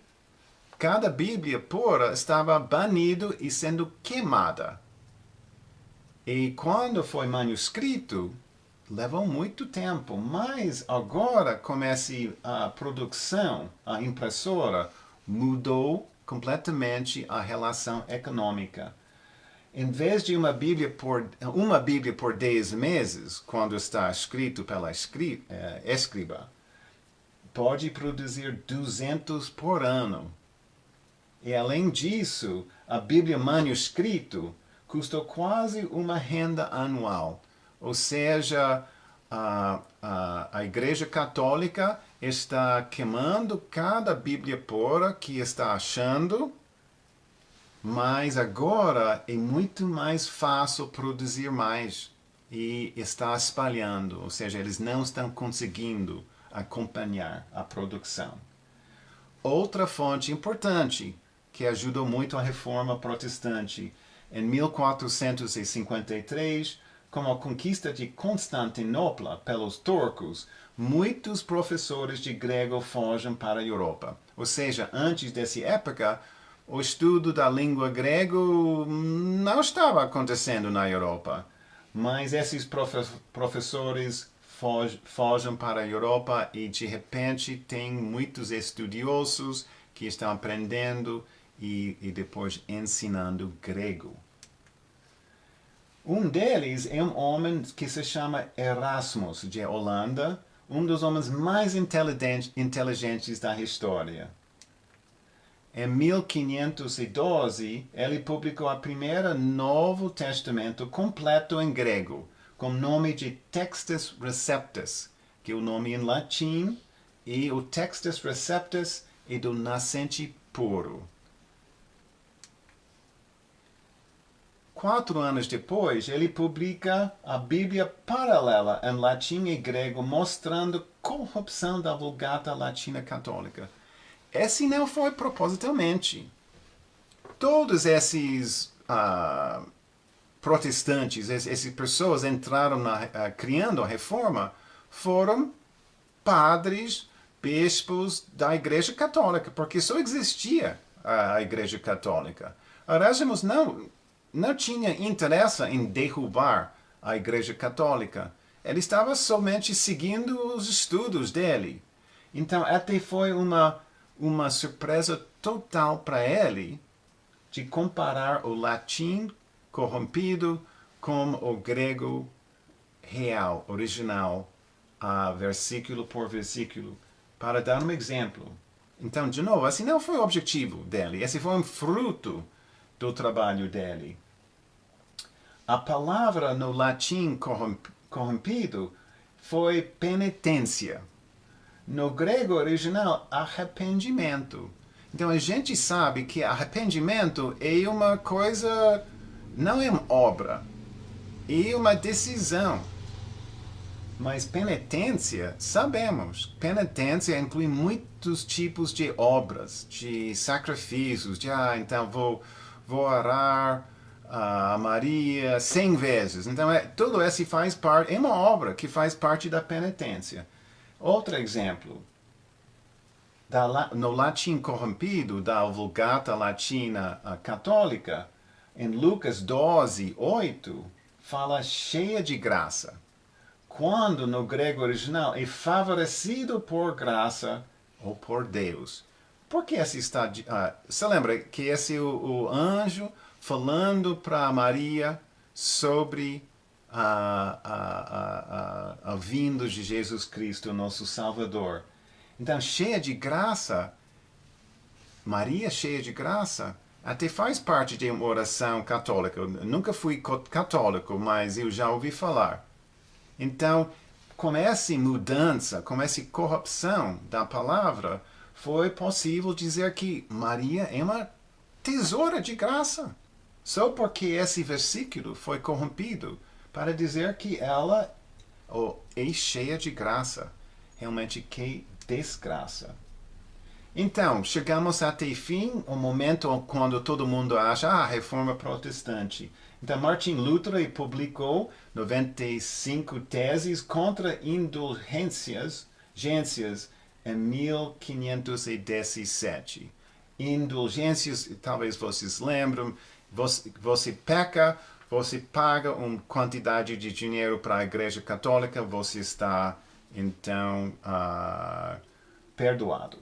cada Bíblia pura estava banida e sendo queimada. E quando foi manuscrito, levou muito tempo, mas agora, com essa produção, a impressora mudou completamente a relação econômica. Em vez de uma Bíblia por 10 meses, quando está escrito pela escriba, pode produzir 200 por ano. E além disso, a Bíblia manuscrito custou quase uma renda anual. Ou seja, a Igreja Católica está queimando cada Bíblia pura que está achando, mas agora é muito mais fácil produzir mais. e está espalhando, ou seja, eles não estão conseguindo acompanhar a produção. Outra fonte importante que ajudou muito a reforma protestante em 1453, com a conquista de Constantinopla pelos turcos, muitos professores de grego fogem para a Europa. Ou seja, antes dessa época, o estudo da língua grego não estava acontecendo na Europa. Mas esses professores fogem para a Europa e de repente tem muitos estudiosos que estão aprendendo e depois ensinando grego. Um deles é um homem que se chama Erasmus, de Holanda, um dos homens mais inteligentes da história. Em 1512, ele publicou a primeira Novo Testamento completo em grego, com o nome de Textus Receptus, que é o nome em latim, e o Textus Receptus é do nascente puro. 4 anos depois, ele publica a Bíblia paralela em latim e grego, mostrando corrupção da Vulgata Latina Católica. Esse não foi propositalmente. Todos esses protestantes, essas pessoas entraram criando a reforma, foram padres, bispos da Igreja Católica, porque só existia a Igreja Católica. Erasmus não tinha interesse em derrubar a Igreja Católica. Ele estava somente seguindo os estudos dele. Então, até foi uma surpresa total para ele de comparar o latim corrompido com o grego real, original, versículo por versículo, para dar um exemplo. Então, de novo, esse não foi o objetivo dele, esse foi um fruto do trabalho dele. A palavra no latim corrompido foi penitência. No grego original, arrependimento. Então a gente sabe que arrependimento é uma coisa, não é uma obra, é uma decisão. Mas penitência, sabemos, penitência inclui muitos tipos de obras, de sacrifícios, então vou orar a Maria 100 vezes. Então tudo isso faz parte, é uma obra que faz parte da penitência. Outro exemplo, no latim corrompido da Vulgata Latina Católica, em Lucas 12, 8, fala cheia de graça. Quando no grego original é favorecido por graça ou por Deus. Por que esse está... você lembra que esse é o anjo falando para Maria sobre a vinda de Jesus Cristo, nosso Salvador. Então, cheia de graça, Maria cheia de graça, até faz parte de uma oração católica. Eu nunca fui católico, mas eu já ouvi falar. Então, com essa mudança, com essa corrupção da palavra, foi possível dizer que Maria é uma tesoura de graça. Só porque esse versículo foi corrompido, para dizer que ela é cheia de graça. Realmente, que desgraça. Então, chegamos até fim, o momento quando todo mundo acha, reforma protestante. Então, Martin Luther publicou 95 teses contra indulgências em 1517. Indulgências, talvez vocês lembram, você peca, você paga uma quantidade de dinheiro para a Igreja Católica, você está, então, perdoado.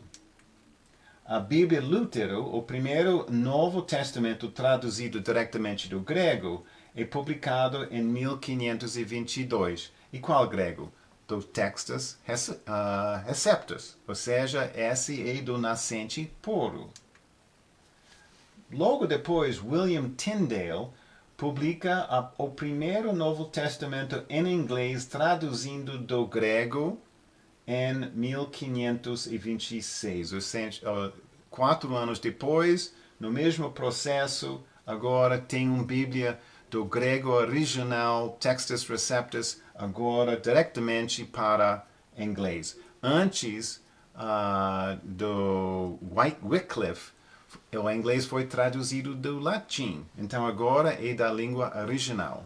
A Bíblia Lutero, o primeiro Novo Testamento traduzido diretamente do grego, é publicado em 1522. E qual grego? Do Textus Receptus, ou seja, esse é do nascente puro. Logo depois, William Tyndale publica o primeiro Novo Testamento em inglês traduzindo do grego em 1526. Ou seja, 4 anos depois, no mesmo processo, agora tem uma Bíblia do grego original Textus Receptus agora diretamente para inglês. Antes do Wycliffe, o inglês foi traduzido do latim. Então agora é da língua original.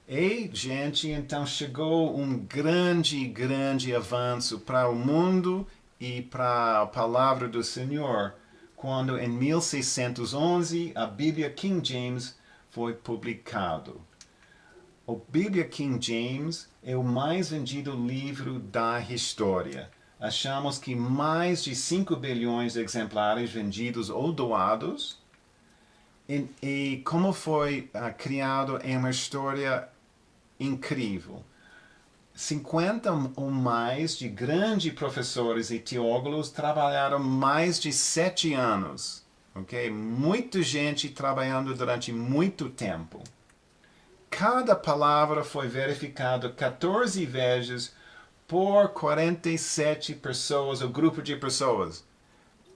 E, gente, então chegou um grande avanço para o mundo e para a palavra do Senhor, quando em 1611 a Bíblia King James foi publicado. A Bíblia King James é o mais vendido livro da história. Achamos que mais de 5 bilhões de exemplares vendidos ou doados. E como foi criado em uma história incrível. 50 ou mais de grandes professores e teólogos trabalharam mais de 7 anos. Okay? Muita gente trabalhando durante muito tempo. Cada palavra foi verificada 14 vezes por 47 pessoas, o grupo de pessoas.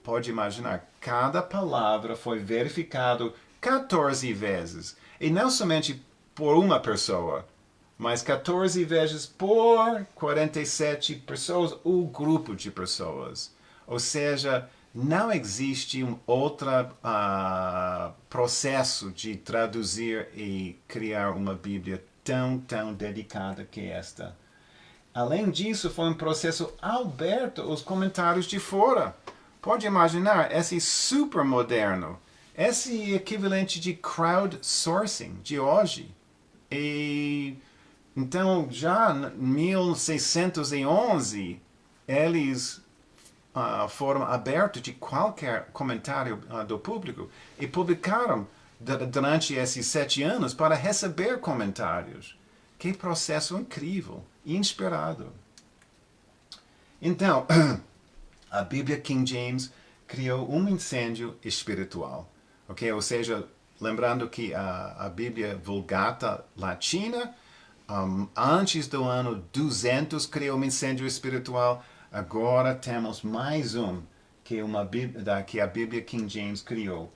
Pode imaginar, cada palavra foi verificada 14 vezes. E não somente por uma pessoa, mas 14 vezes por 47 pessoas, o grupo de pessoas. Ou seja, não existe um outro processo de traduzir e criar uma Bíblia tão dedicada que esta. Além disso, foi um processo aberto aos comentários de fora. Pode imaginar, esse super moderno, esse equivalente de crowdsourcing de hoje. E então, já em 1611, eles foram abertos de qualquer comentário do público e publicaram durante esses 7 anos para receber comentários. Que processo incrível, inesperado. Então, a Bíblia King James criou um incêndio espiritual. Okay? Ou seja, lembrando que a Bíblia Vulgata Latina, antes do ano 200, criou um incêndio espiritual. Agora temos mais um que a Bíblia King James criou.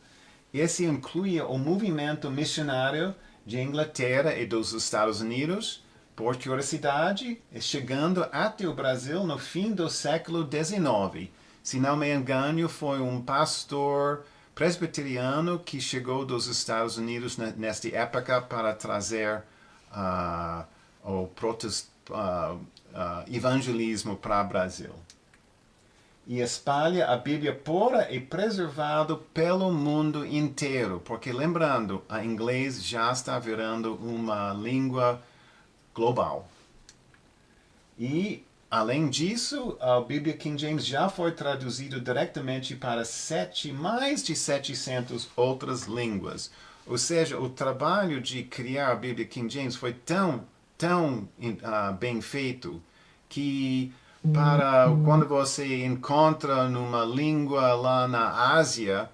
Esse inclui o movimento missionário de Inglaterra e dos Estados Unidos, por curiosidade, chegando até o Brasil no fim do século XIX. Se não me engano, foi um pastor presbiteriano que chegou dos Estados Unidos nesta época para trazer o evangelismo para o Brasil. E espalha a Bíblia pura e preservado pelo mundo inteiro. Porque, lembrando, o inglês já está virando uma língua global. E, além disso, a Bíblia King James já foi traduzida diretamente para mais de 700 outras línguas. Ou seja, o trabalho de criar a Bíblia King James foi tão bem feito que quando você encontra numa língua lá na Ásia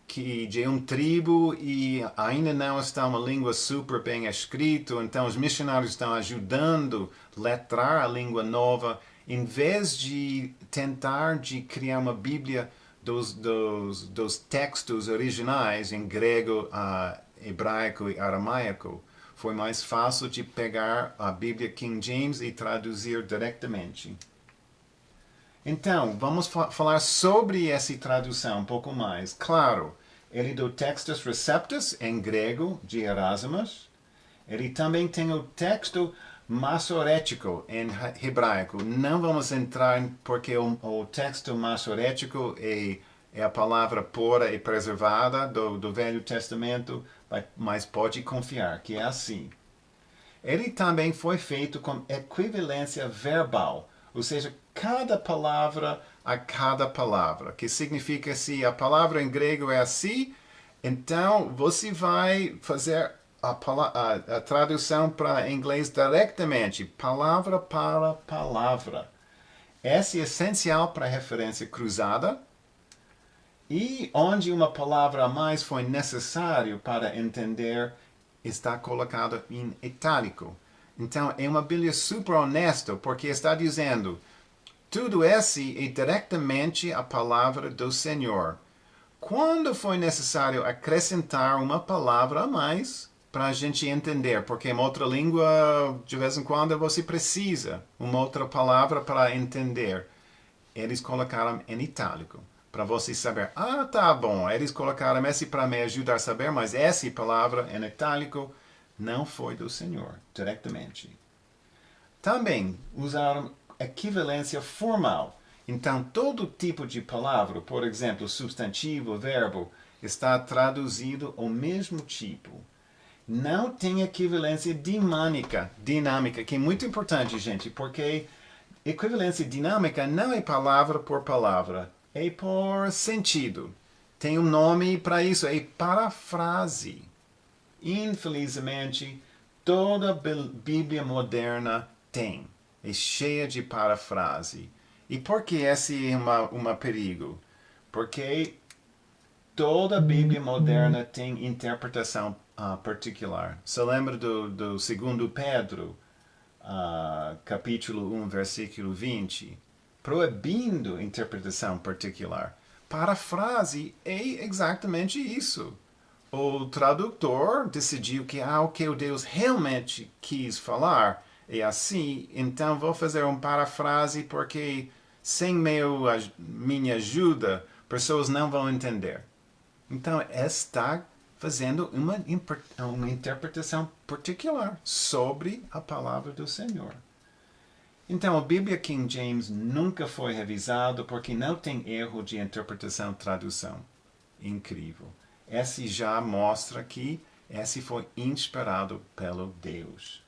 que de uma tribo e ainda não está uma língua super bem escrita, então os missionários estão ajudando a letrar a língua nova, em vez de tentar de criar uma Bíblia dos textos originais em grego, hebraico e aramaico. Foi mais fácil de pegar a Bíblia King James e traduzir diretamente. Então, vamos falar sobre essa tradução um pouco mais. Claro, ele do Textus Receptus, em grego, de Erasmus. Ele também tem o texto masorético, em hebraico. Não vamos entrar, porque o texto masorético é a palavra pura e preservada do Velho Testamento, mas pode confiar que é assim. Ele também foi feito com equivalência verbal, ou seja, cada palavra a cada palavra, que significa se a palavra em grego é assim, então você vai fazer a tradução para inglês diretamente, palavra para palavra. Essa é essencial para a referência cruzada, e onde uma palavra a mais foi necessário para entender, está colocada em itálico. Então, é uma Bíblia super honesta, porque está dizendo, tudo esse é diretamente a palavra do Senhor. quando foi necessário acrescentar uma palavra a mais para a gente entender, porque em outra língua, de vez em quando, você precisa uma outra palavra para entender. Eles colocaram em itálico, para você saber, tá bom, eles colocaram esse para me ajudar a saber, mas essa palavra em itálico não foi do Senhor, diretamente. Também usaram equivalência formal. Então, todo tipo de palavra, por exemplo, substantivo, verbo, está traduzido ao mesmo tipo. Não tem equivalência dinâmica, que é muito importante, gente, porque equivalência dinâmica não é palavra por palavra, é por sentido. Tem um nome para isso, é parafrase. Infelizmente, toda a Bíblia moderna tem. É cheia de parafrase. E por que esse é um perigo? Porque toda a Bíblia moderna tem interpretação particular. Você lembra do 2 Pedro, capítulo 1, versículo 20? Proibindo interpretação particular. Parafrase é exatamente isso. O tradutor decidiu que o que o Deus realmente quis falar é assim, então vou fazer uma parafrase porque sem minha ajuda, pessoas não vão entender. Então, está fazendo uma interpretação particular sobre a palavra do Senhor. Então, a Bíblia King James nunca foi revisada porque não tem erro de interpretação tradução. Incrível. Esse já mostra que esse foi inspirado pelo Deus.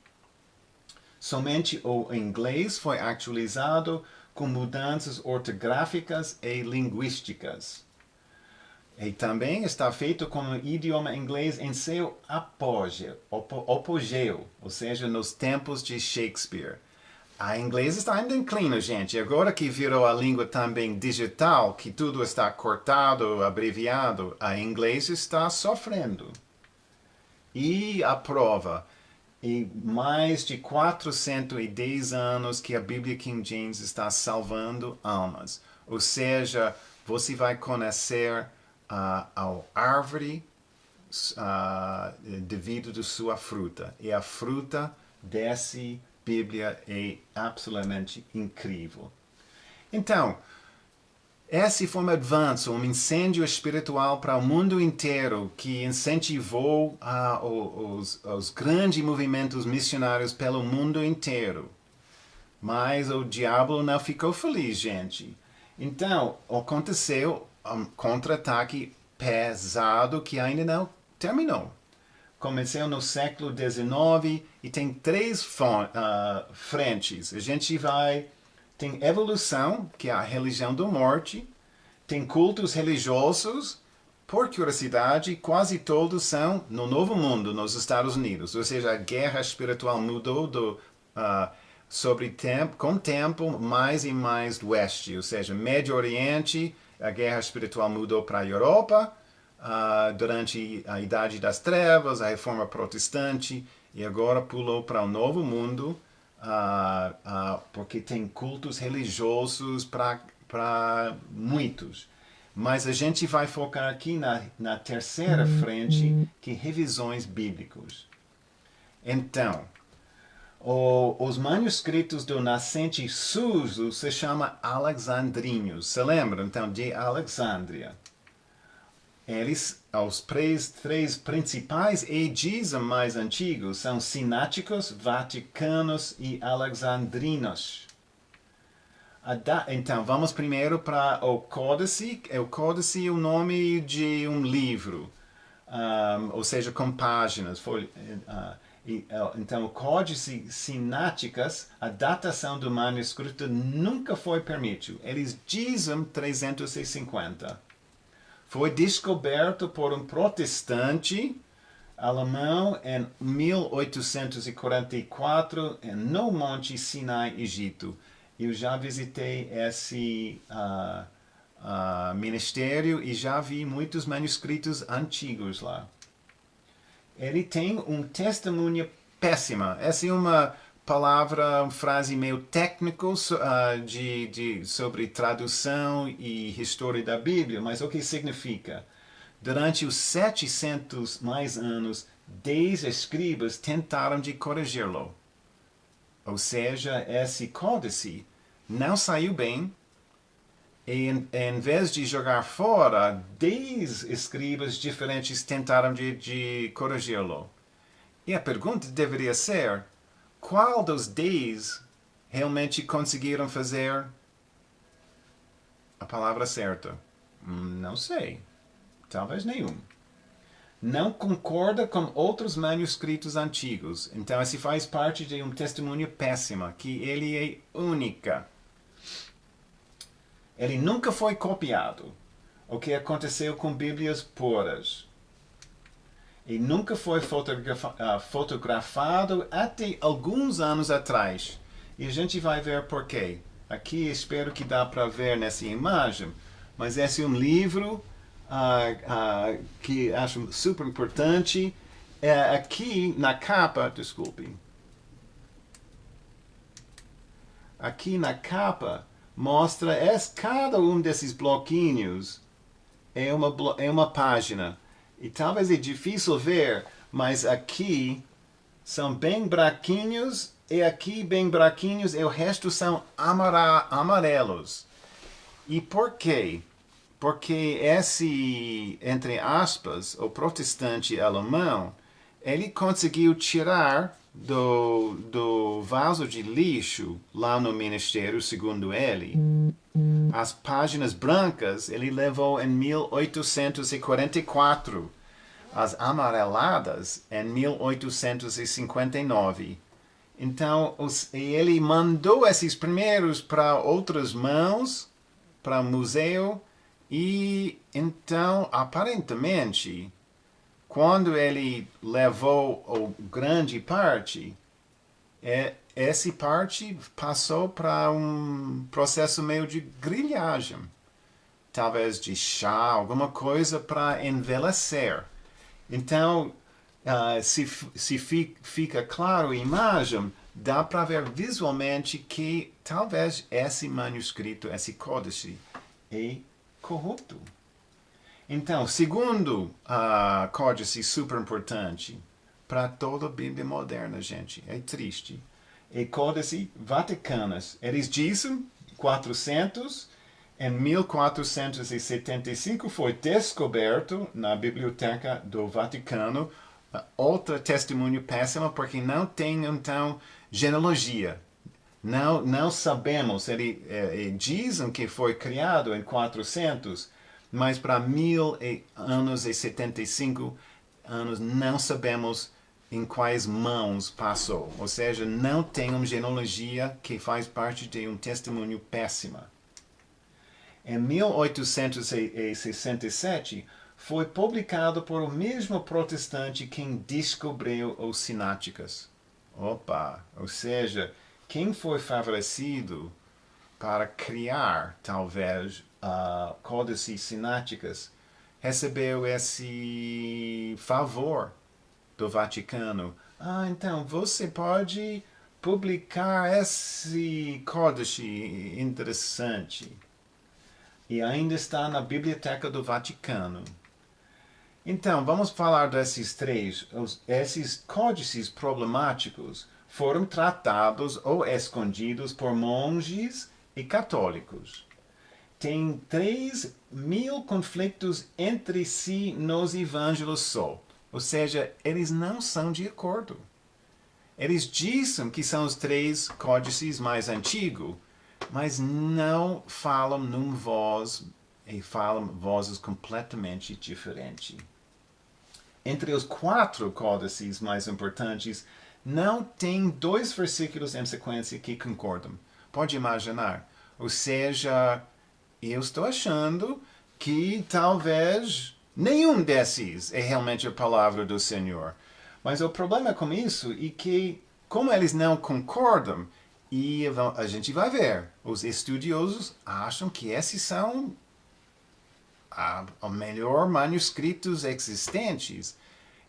Somente o inglês foi atualizado com mudanças ortográficas e linguísticas. E também está feito com o idioma inglês em seu apogeu, ou seja, nos tempos de Shakespeare. A inglês está ainda em declínio, gente. Agora que virou a língua também digital, que tudo está cortado, abreviado, a inglês está sofrendo. E a prova, em mais de 410 anos que a Bíblia King James está salvando almas. Ou seja, você vai conhecer a árvore devido da sua fruta. E a fruta dessa Bíblia é absolutamente incrível. Então, esse foi um avanço, um incêndio espiritual para o mundo inteiro que incentivou os grandes movimentos missionários pelo mundo inteiro. Mas o diabo não ficou feliz, gente. Então, aconteceu um contra-ataque pesado que ainda não terminou. Começou no século XIX e tem três frentes. A gente tem evolução, que é a religião da morte. Tem cultos religiosos. Por curiosidade, quase todos são no Novo Mundo, nos Estados Unidos. Ou seja, a guerra espiritual mudou com o tempo mais e mais do oeste. Ou seja, Médio Oriente, a guerra espiritual mudou para a Europa. Durante a Idade das Trevas, a Reforma Protestante, e agora pulou para o Novo Mundo, porque tem cultos religiosos para muitos. Mas a gente vai focar aqui na terceira frente, que é revisões bíblicas. Então, os manuscritos do nascente Suso se chamam alexandrinos. Se lembram, então, de Alexandria? Os três principais edis mais antigos são sináticos, vaticanos e alexandrinos. Então, vamos primeiro para o códice. O códice é o nome de um livro, ou seja, com páginas. Então, o códice sináticas, a datação do manuscrito nunca foi permitida. Eles dizem 350. Foi descoberto por um protestante alemão em 1844 no Monte Sinai, Egito. Eu já visitei esse ministério e já vi muitos manuscritos antigos lá. Ele tem um testemunho péssima. Essa é uma palavra, uma frase meio técnica sobre tradução e história da Bíblia, mas o que significa? Durante os 700 mais anos, 10 escribas tentaram de corrigi-lo. Ou seja, esse códice não saiu bem, e em vez de jogar fora, 10 escribas diferentes tentaram de corrigi-lo. E a pergunta deveria ser, qual dos 10 realmente conseguiram fazer a palavra certa? Não sei. Talvez nenhum. Não concorda com outros manuscritos antigos. Então, esse faz parte de um testemunho péssimo, que ele é única. Ele nunca foi copiado, o que aconteceu com Bíblias puras. E nunca foi fotografado até alguns anos atrás. E a gente vai ver por quê. Aqui espero que dá para ver nessa imagem. Mas esse é um livro que acho super importante. Aqui na capa, desculpe. Aqui na capa mostra cada um desses bloquinhos é uma página. E talvez é difícil ver, mas aqui são bem braquinhos e aqui bem braquinhos e o resto são amarelos. E por quê? Porque esse, entre aspas, o protestante alemão, ele conseguiu tirar do vaso de lixo lá no ministério, segundo ele, as páginas brancas. Ele levou em 1844, as amareladas em 1859. Então, ele mandou esses primeiros para outras mãos, para o museu, e então, aparentemente, quando ele levou a grande parte, essa parte passou para um processo meio de grilhagem. Talvez de chá, alguma coisa para envelhecer. Então, se fica claro a imagem, dá para ver visualmente que talvez esse manuscrito, esse códice, é corrupto. Então, segundo códice super importante para toda a Bíblia moderna, gente, é triste, é Códice Vaticanus. Eles dizem 400, em 1475 foi descoberto na Biblioteca do Vaticano outra testemunho péssima, porque não tem, então, genealogia. Não sabemos, dizem que foi criado em 400, mas para 1075 anos não sabemos em quais mãos passou. Ou seja, não tem uma genealogia que faz parte de um testemunho péssimo. Em 1867, foi publicado por o mesmo protestante quem descobriu os sináticas. Opa! Ou seja, quem foi favorecido para criar, talvez, códices sináticas, recebeu esse favor do Vaticano. Então, você pode publicar esse códice interessante. E ainda está na Biblioteca do Vaticano. Então, vamos falar desses três. Esses códices problemáticos foram tratados ou escondidos por monges e católicos. Tem 3.000 conflitos entre si nos evangelhos só. Ou seja, eles não são de acordo. Eles dizem que são os 3 códices mais antigos, mas não falam numa voz, e falam vozes completamente diferentes. Entre os 4 códices mais importantes, não tem 2 versículos em sequência que concordam. Pode imaginar? Ou seja, eu estou achando que talvez nenhum desses é realmente a palavra do Senhor. Mas o problema com isso é que, como eles não concordam, e a gente vai ver, os estudiosos acham que esses são os melhores manuscritos existentes.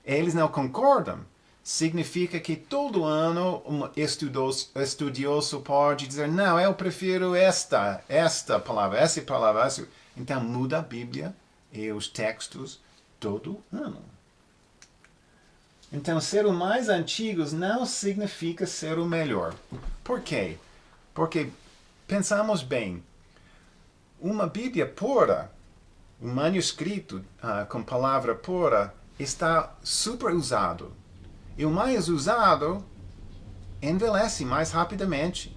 Eles não concordam. significa que todo ano um estudioso pode dizer, não, eu prefiro esta palavra, essa palavra. Essa. Então muda a Bíblia e os textos todo ano. Então ser o mais antigo não significa ser o melhor. Por quê? Porque pensamos bem, uma Bíblia pura, um manuscrito com palavra pura, está super usado. E o mais usado envelhece mais rapidamente.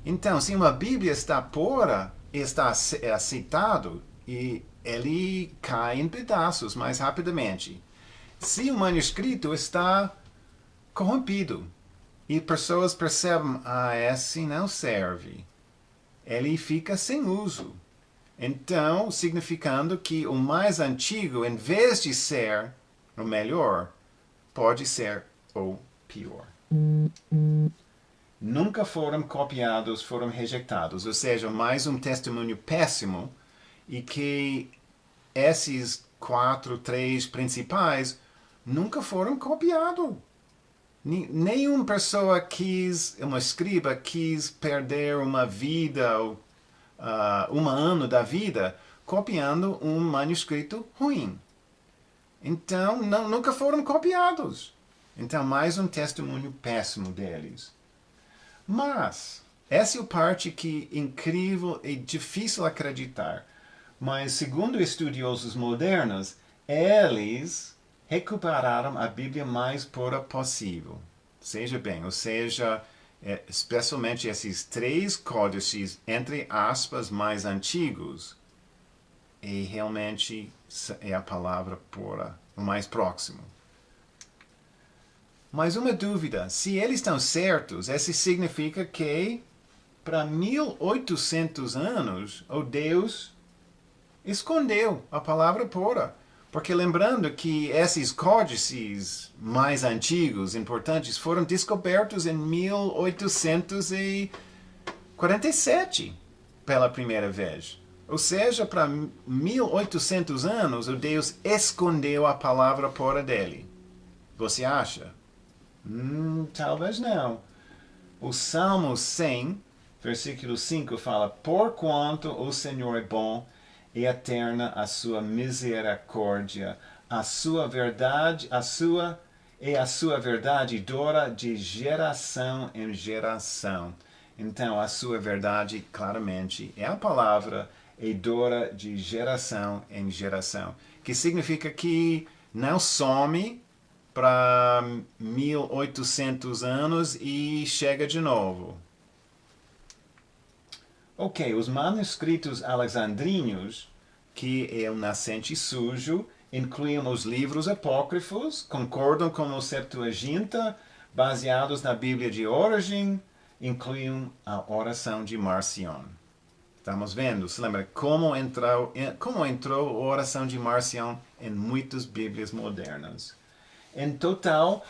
Então, se uma Bíblia está pura, está aceitado, e ele cai em pedaços mais rapidamente. Se o manuscrito está corrompido, e pessoas percebem, esse não serve, ele fica sem uso. Então, significando que o mais antigo, em vez de ser o melhor, pode ser o pior. Nunca foram copiados, foram rejeitados. Ou seja, mais um testemunho péssimo e que esses 3 principais nunca foram copiados. Nenhuma pessoa uma escriba quis perder uma vida, um ano da vida, copiando um manuscrito ruim. Então, nunca foram copiados. Então, mais um testemunho péssimo deles. Mas, essa é a parte que é incrível e difícil acreditar. Mas, segundo estudiosos modernos, eles recuperaram a Bíblia mais pura possível. Seja bem, ou seja, especialmente esses 3 códices, entre aspas, mais antigos, e realmente é a palavra pura, o mais próximo. Mas uma dúvida, se eles estão certos, isso significa que para 1800 anos o Deus escondeu a palavra pura. Porque lembrando que esses códices mais antigos, importantes, foram descobertos em 1847 pela primeira vez. Ou seja, para 1800 anos, o Deus escondeu a palavra pura dele. Você acha? Talvez não. O Salmo 100, versículo 5 fala: Porquanto o Senhor é bom e eterna a sua misericórdia, a sua verdade dura de geração em geração. Então, a sua verdade, claramente, é a palavra e dura de geração em geração. Que significa que não some para 1800 anos e chega de novo. Ok, os manuscritos alexandrinos, que é o nascente sujo, incluem os livros apócrifos, concordam com o Septuaginta, baseados na Bíblia de origem, incluem a oração de Marcion. Estamos vendo, se lembra, como entrou a oração de Marcion em muitas Bíblias modernas. Em total,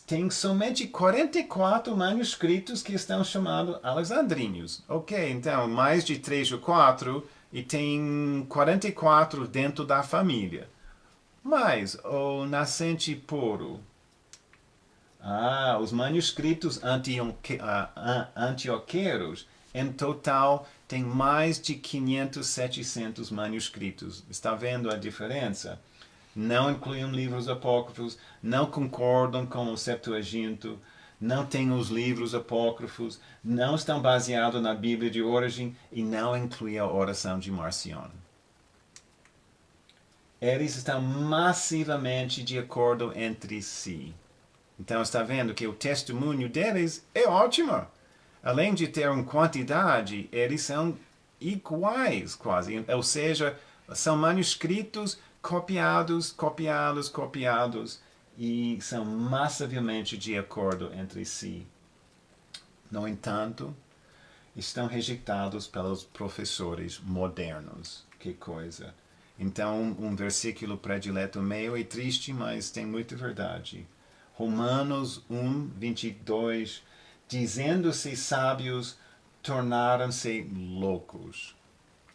tem somente 44 manuscritos que estão chamados alexandrinos. Ok, então mais de 3 ou 4 e tem 44 dentro da família. Mas o nascente puro. Os manuscritos antioqueiros, em total, tem mais de 500, 700 manuscritos. Está vendo a diferença? Não incluem livros apócrifos, não concordam com o Septuaginto, não têm os livros apócrifos, não estão baseados na Bíblia de origem e não incluem a oração de Marcion. Eles estão massivamente de acordo entre si. Então está vendo que o testemunho deles é ótimo. Além de ter uma quantidade, eles são iguais quase. Ou seja, são manuscritos copiados, e são massivamente de acordo entre si. No entanto, estão rejeitados pelos professores modernos. Que coisa. Então, um versículo predileto meio é triste, mas tem muita verdade. Romanos 1, 22, dizendo-se sábios, tornaram-se loucos.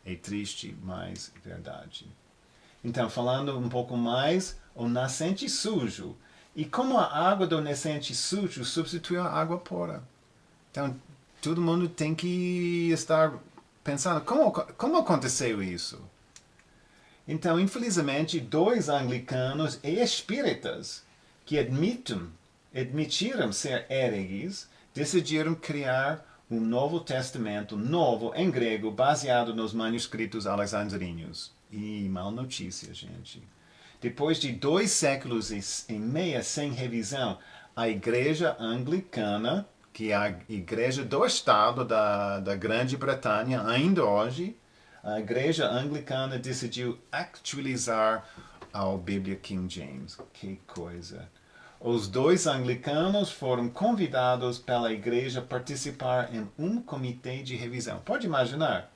É triste, mas verdade. Então, falando um pouco mais, o nascente sujo, E como a água do nascente sujo substituiu a água pura. Então, todo mundo tem que estar pensando, como aconteceu isso? Então, infelizmente, dois anglicanos e espíritas que admitiram ser hereges, decidiram criar um Novo Testamento novo em grego, baseado nos manuscritos alexandrinos. E mal notícia, gente. Depois de 2 séculos e meio sem revisão, a Igreja Anglicana, que é a Igreja do Estado da Grã-Bretanha, ainda hoje, a Igreja Anglicana decidiu actualizar a Bíblia King James. Que coisa! Os dois anglicanos foram convidados pela igreja a participar em um comitê de revisão. Pode imaginar?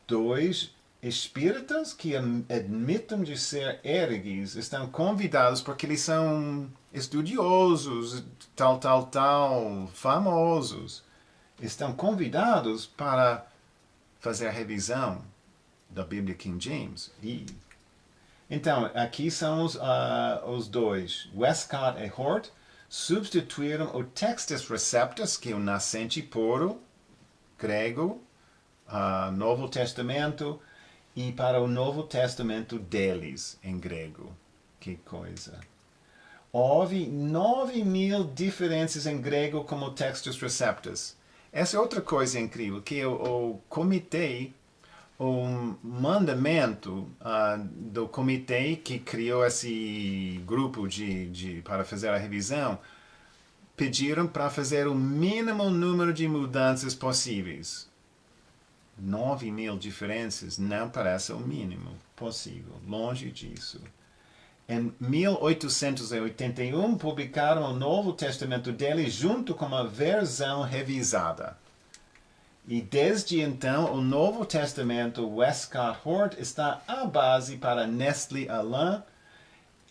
Dois espíritas que admitem de ser hereges estão convidados porque eles são estudiosos, tal, famosos. Estão convidados para fazer a revisão da Bíblia King James. Então, aqui são os dois. Westcott e Hort substituíram o Textus Receptus, que é o nascente puro, grego, Novo Testamento, e para o Novo Testamento deles, em grego. Que coisa! Houve 9.000 diferenças em grego como Textus Receptus. Essa é outra coisa incrível, que o comitê, o mandamento do comitê que criou esse grupo para fazer a revisão, pediram para fazer o mínimo número de mudanças possíveis. 9.000 diferenças não parece o mínimo possível, longe disso. Em 1881, publicaram o Novo Testamento dele junto com uma versão revisada. E desde então, o Novo Testamento Westcott Hort está à base para Nestlé Alain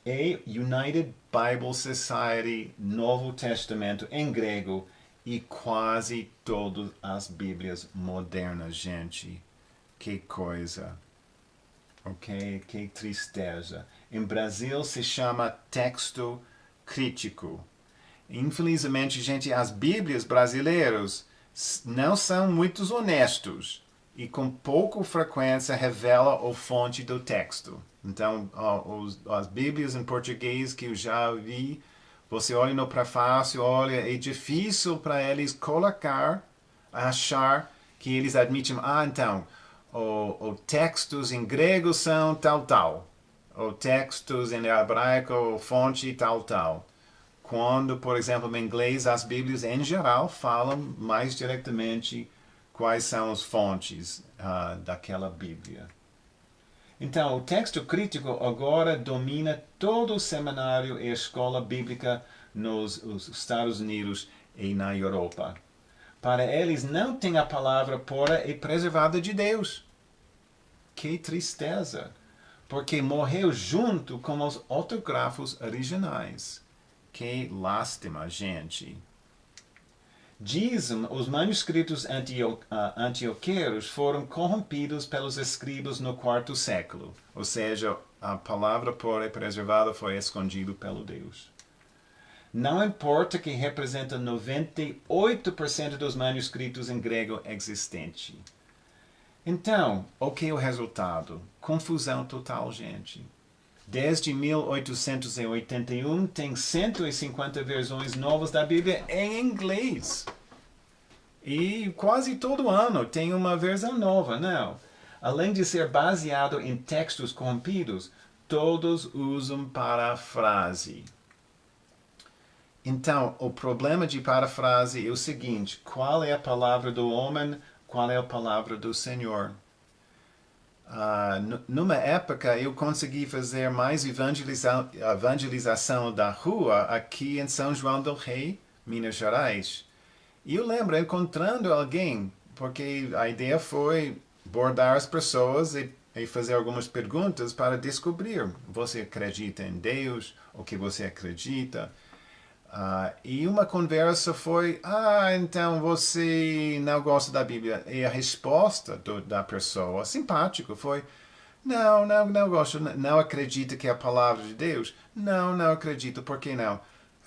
e United Bible Society Novo Testamento em grego e quase todas as Bíblias modernas, gente. Que coisa. Ok? Que tristeza. Em Brasil se chama texto crítico. Infelizmente, gente, as Bíblias brasileiras não são muito honestos e com pouca frequência revela a fonte do texto. Então, as Bíblias em português que eu já vi, você olha no prefácio, olha, é difícil para eles achar que eles admitem, então, os textos em grego são tal. Os textos em hebraico, fonte tal. Quando, por exemplo, em inglês, as Bíblias em geral falam mais diretamente quais são as fontes daquela Bíblia. Então, o texto crítico agora domina todo o seminário e a escola bíblica nos Estados Unidos e na Europa. Para eles, não tem a palavra pura e preservada de Deus. Que tristeza! Porque morreu junto com os autografos originais. Que lástima, gente. Dizem os manuscritos antioqueiros foram corrompidos pelos escribas no quarto século. Ou seja, a palavra pura e preservada foi escondida pelo Deus. Não importa que representa 98% dos manuscritos em grego existente. Então, o que é o resultado? Confusão total, gente. Desde 1881, tem 150 versões novas da Bíblia em inglês. E quase todo ano tem uma versão nova, não? Além de ser baseado em textos corrompidos, todos usam parafrase. Então, o problema de parafrase é o seguinte: qual é a palavra do homem, qual é a palavra do Senhor? Numa época, eu consegui fazer mais evangelização da rua aqui em São João del Rei, Minas Gerais. E eu lembro encontrando alguém, porque a ideia foi abordar as pessoas e fazer algumas perguntas para descobrir: você acredita em Deus? O que você acredita? E uma conversa foi: então você não gosta da Bíblia. E a resposta da pessoa, simpático, foi: Não gosto, não acredito que é a palavra de Deus. Não acredito, por que não?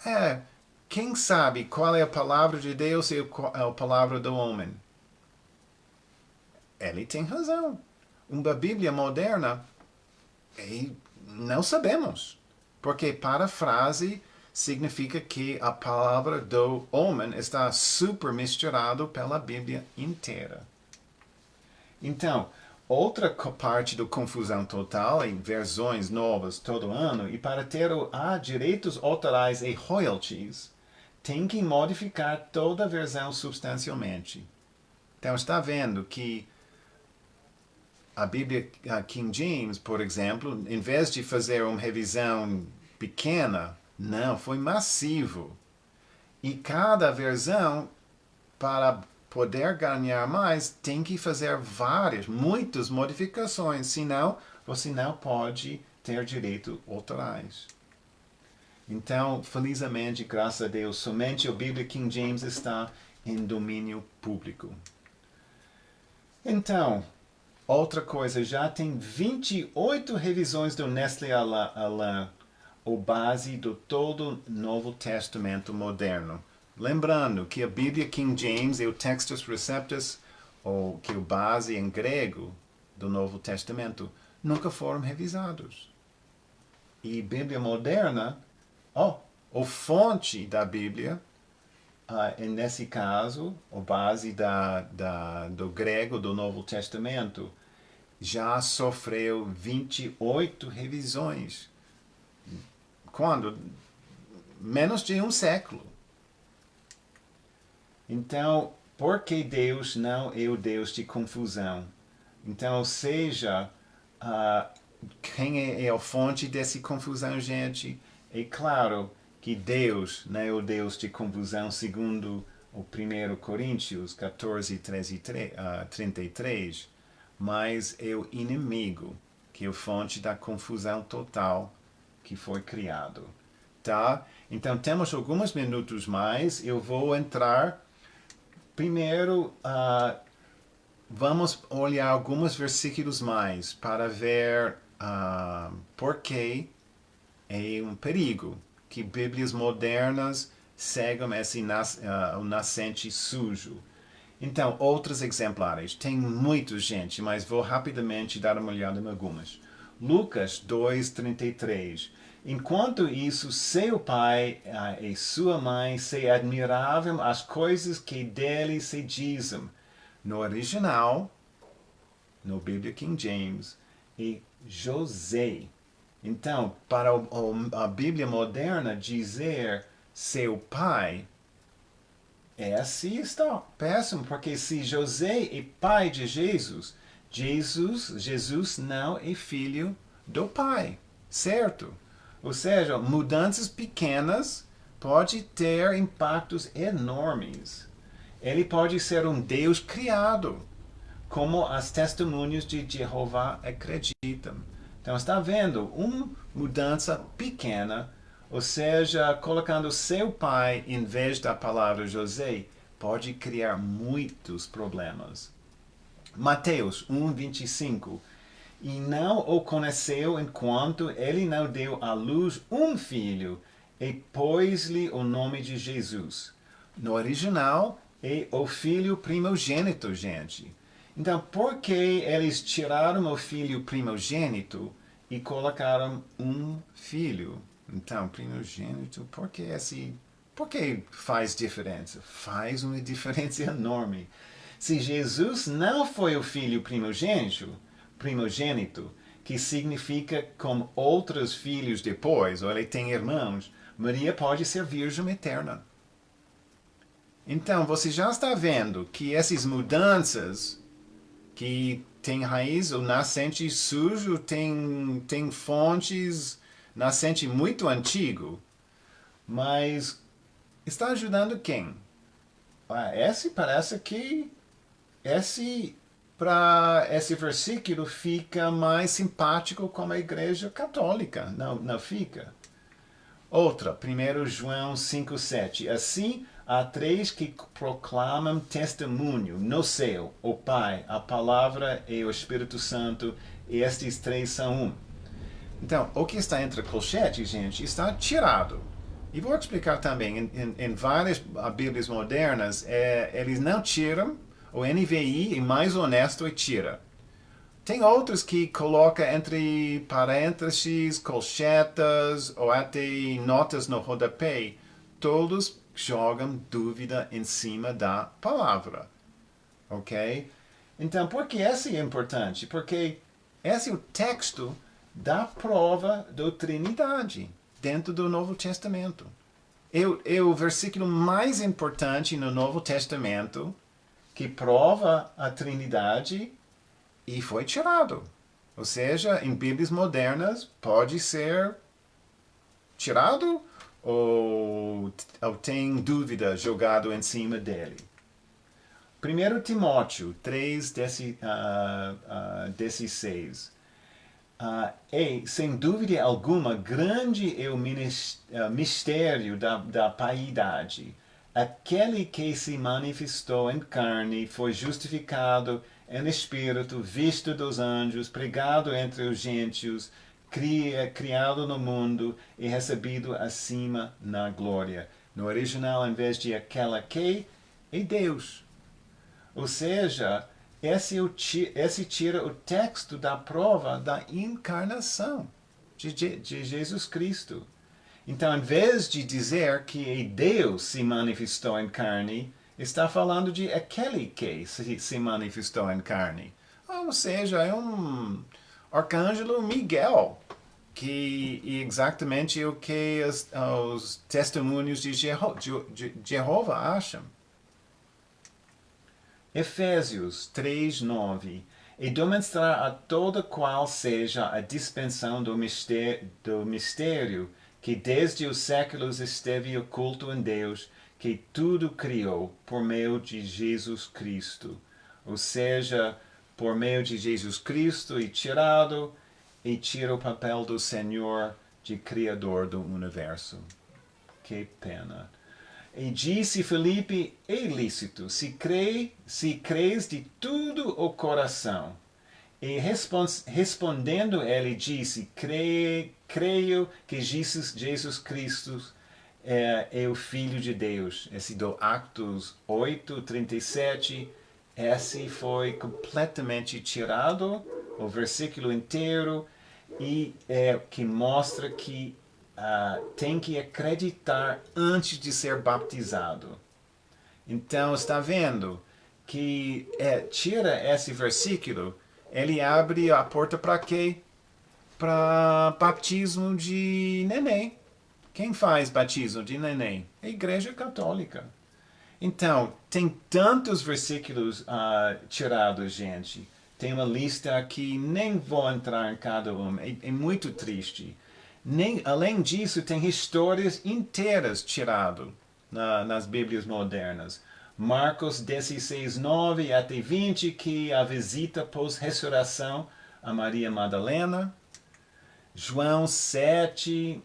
É, quem sabe qual é a palavra de Deus e a palavra do homem? Ele tem razão. Uma Bíblia moderna, não sabemos. Porque parafrase significa que a palavra do homem está super misturado pela Bíblia inteira. Então, outra parte da confusão total em versões novas todo ano, e para ter direitos autorais e royalties, tem que modificar toda a versão substancialmente. Então, está vendo que a Bíblia King James, por exemplo, em vez de fazer uma revisão pequena, não, foi massivo. E cada versão, para poder ganhar mais, tem que fazer muitas modificações, senão você não pode ter direitos autorais. Então, felizmente, graças a Deus, somente a Bíblia King James está em domínio público. Então, outra coisa, já tem 28 revisões do Nestlé Alain, o base do todo Novo Testamento moderno. Lembrando que a Bíblia King James e o Textus Receptus, ou que é o base em grego do Novo Testamento, nunca foram revisados. E Bíblia moderna, a fonte da Bíblia, nesse caso, a base do grego do Novo Testamento, já sofreu 28 revisões. Quando? Menos de um século. Então, por que Deus não é o Deus de confusão? Então, seja quem é a fonte dessa confusão, gente? É claro que Deus não é o Deus de confusão, segundo o 1 Coríntios 14, 33, mas é o inimigo, que é a fonte da confusão total que foi criado. Tá? Então, temos alguns minutos mais. Eu vou entrar. Primeiro, vamos olhar alguns versículos mais para ver por que é um perigo que Bíblias modernas seguem esse nascente sujo. Então, outros exemplares. Tem muita gente, mas vou rapidamente dar uma olhada em algumas. Lucas 2:33. Enquanto isso, seu pai e sua mãe se admiravam as coisas que dele se dizem. No original, no Bíblia King James, é José. Então, para a Bíblia moderna dizer seu pai, assim está péssimo, porque se José é pai de Jesus, Jesus não é filho do pai, certo? Ou seja, mudanças pequenas podem ter impactos enormes. Ele pode ser um Deus criado, como as testemunhas de Jeová acreditam. Então, está vendo? Uma mudança pequena, ou seja, colocando seu pai em vez da palavra José, pode criar muitos problemas. Mateus 1:25. E não o conheceu enquanto ele não deu à luz um filho, e pôs-lhe o nome de Jesus. No original, é o filho primogênito, gente. Então, por que eles tiraram o filho primogênito e colocaram um filho? Então, primogênito, por que faz diferença? Faz uma diferença enorme. Se Jesus não foi o filho primogênito, que significa como outros filhos depois, ou ele tem irmãos, Maria pode ser virgem eterna. Então, você já está vendo que essas mudanças que tem raiz, o nascente sujo tem fontes, nascente muito antigo, mas está ajudando quem? Esse parece que para esse versículo fica mais simpático com a igreja católica, não fica? Outra, 1 João 5:7. Assim, há três que proclamam testemunho no céu: o Pai, a Palavra e o Espírito Santo. e estes três são um. Então, o que está entre colchetes, gente, está tirado. E vou explicar também, em várias Bíblias modernas, eles não tiram, o NVI é mais honesto e tira. Tem outros que colocam entre parênteses, colchetas ou até notas no rodapé. Todos jogam dúvida em cima da palavra. Ok? Então, por que esse é importante? Porque esse é o texto da prova da Trindade dentro do Novo Testamento. É o versículo mais importante no Novo Testamento que prova a Trindade e foi tirado. Ou seja, em Bíblias modernas pode ser tirado ou tem dúvida jogado em cima dele. 1 Timóteo 3:16. E, sem dúvida alguma, grande é o mistério da piedade. Aquele que se manifestou em carne foi justificado em espírito, visto dos anjos, pregado entre os gentios, criado no mundo e recebido acima na glória. No original, em vez de aquela que, é Deus. Ou seja, esse tira o texto da prova da encarnação de Jesus Cristo. Então, em vez de dizer que Deus se manifestou em carne, está falando de aquele que se manifestou em carne. Ou seja, é um arcângelo Miguel, que é exatamente o que os testemunhos de Jeová acham. Efésios 3:9. E demonstrar a toda qual seja a dispensação do mistério que desde os séculos esteve oculto em Deus, que tudo criou por meio de Jesus Cristo. Ou seja, por meio de Jesus Cristo e tira o papel do Senhor de Criador do universo. Que pena. E disse Filipe, é lícito, se crês de todo o coração. E respondendo ele disse, creio que Jesus Cristo é o Filho de Deus. Esse do Atos 8:37, esse foi completamente tirado, o versículo inteiro, e que mostra que tem que acreditar antes de ser batizado. Então, está vendo que tira esse versículo, ele abre a porta para quê? Para batismo de neném. Quem faz batismo de neném? A Igreja Católica. Então, tem tantos versículos tirados, gente. Tem uma lista aqui, nem vou entrar em cada um, é muito triste. Além disso, tem histórias inteiras tiradas nas Bíblias modernas. Marcos 16:9 até 20, que a visita pós-ressurreição a Maria Madalena. João 7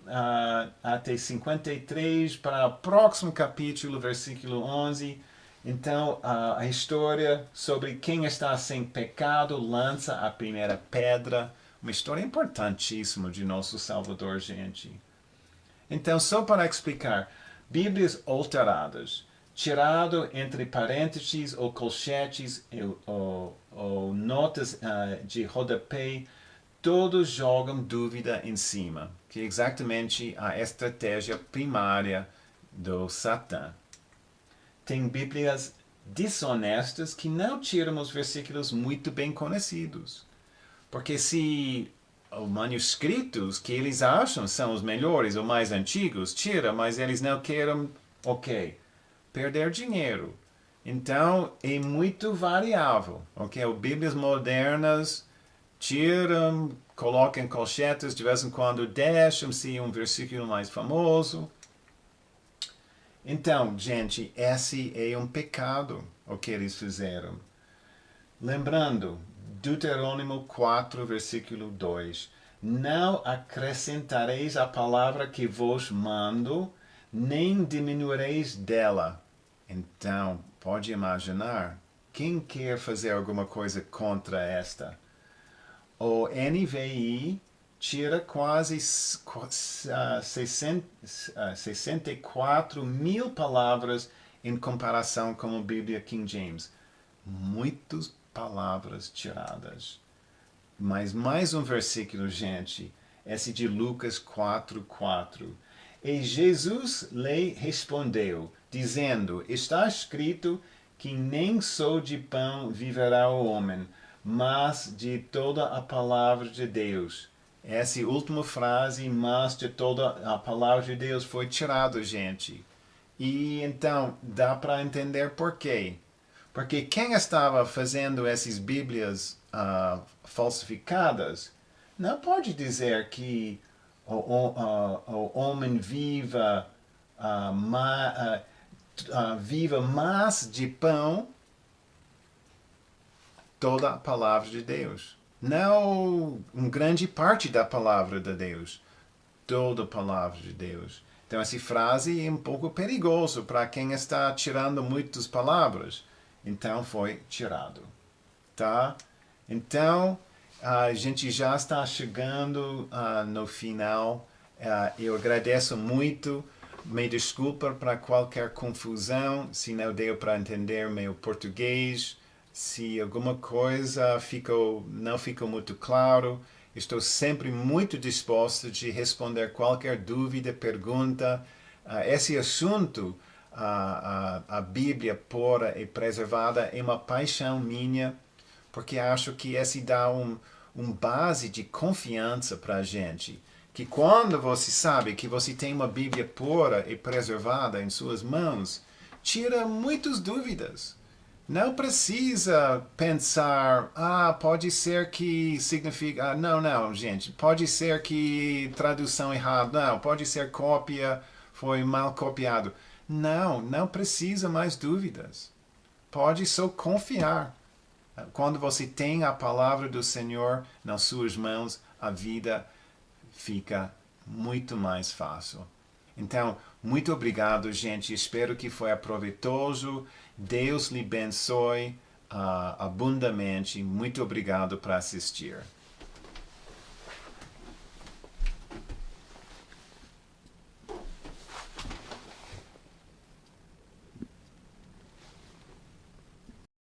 até 53, para o próximo capítulo, versículo 11. Então, a história sobre quem está sem pecado lança a primeira pedra. Uma história importantíssima de nosso Salvador, gente. Então, só para explicar, Bíblias alteradas, tirado entre parênteses ou colchetes ou notas de rodapé, todos jogam dúvida em cima, que é exatamente a estratégia primária do Satã. Tem Bíblias desonestas que não tiram os versículos muito bem conhecidos. Porque se os manuscritos que eles acham são os melhores ou mais antigos, tira, mas eles não querem, perder dinheiro. Então, é muito variável, ok? Bíblias modernas tiram, colocam colchetes, de vez em quando deixam-se um versículo mais famoso. Então, gente, esse é um pecado, o que eles fizeram. Lembrando, Deuteronômio 4, versículo 2. Não acrescentareis a palavra que vos mando, nem diminuireis dela. Então, pode imaginar, quem quer fazer alguma coisa contra esta? o NVI tira quase 64 mil palavras em comparação com a Bíblia King James. Muitas palavras tiradas. Mas mais um versículo, gente. Esse de Lucas 4:4. E Jesus lhe respondeu, dizendo, está escrito que nem só de pão viverá o homem, mas de toda a palavra de Deus. Essa última frase, mas de toda a palavra de Deus, foi tirado, gente. E então, dá para entender por quê. Porque quem estava fazendo essas Bíblias falsificadas não pode dizer que o homem viva mais de pão toda a palavra de Deus. Não uma grande parte da palavra de Deus. Toda a palavra de Deus. Então, essa frase é um pouco perigoso para quem está tirando muitas palavras. Então, foi tirado. Tá? Então, a gente já está chegando no final. Eu agradeço muito. Me desculpa para qualquer confusão, se não deu para entender meu português. Se alguma coisa não ficou muito claro, estou sempre muito disposto de responder qualquer dúvida, pergunta. Esse assunto, a Bíblia pura e preservada, é uma paixão minha, porque acho que esse dá um base de confiança para a gente. Que quando você sabe que você tem uma Bíblia pura e preservada em suas mãos, tira muitas dúvidas. Não precisa pensar, pode ser que significa... não, gente. Pode ser que tradução errada. Não, pode ser cópia, foi mal copiado. Não precisa mais dúvidas. Pode só confiar. Quando você tem a palavra do Senhor nas suas mãos, a vida fica muito mais fácil. Então, muito obrigado, gente. Espero que foi proveitoso. Deus lhe abençoe abundantemente. Muito obrigado por assistir.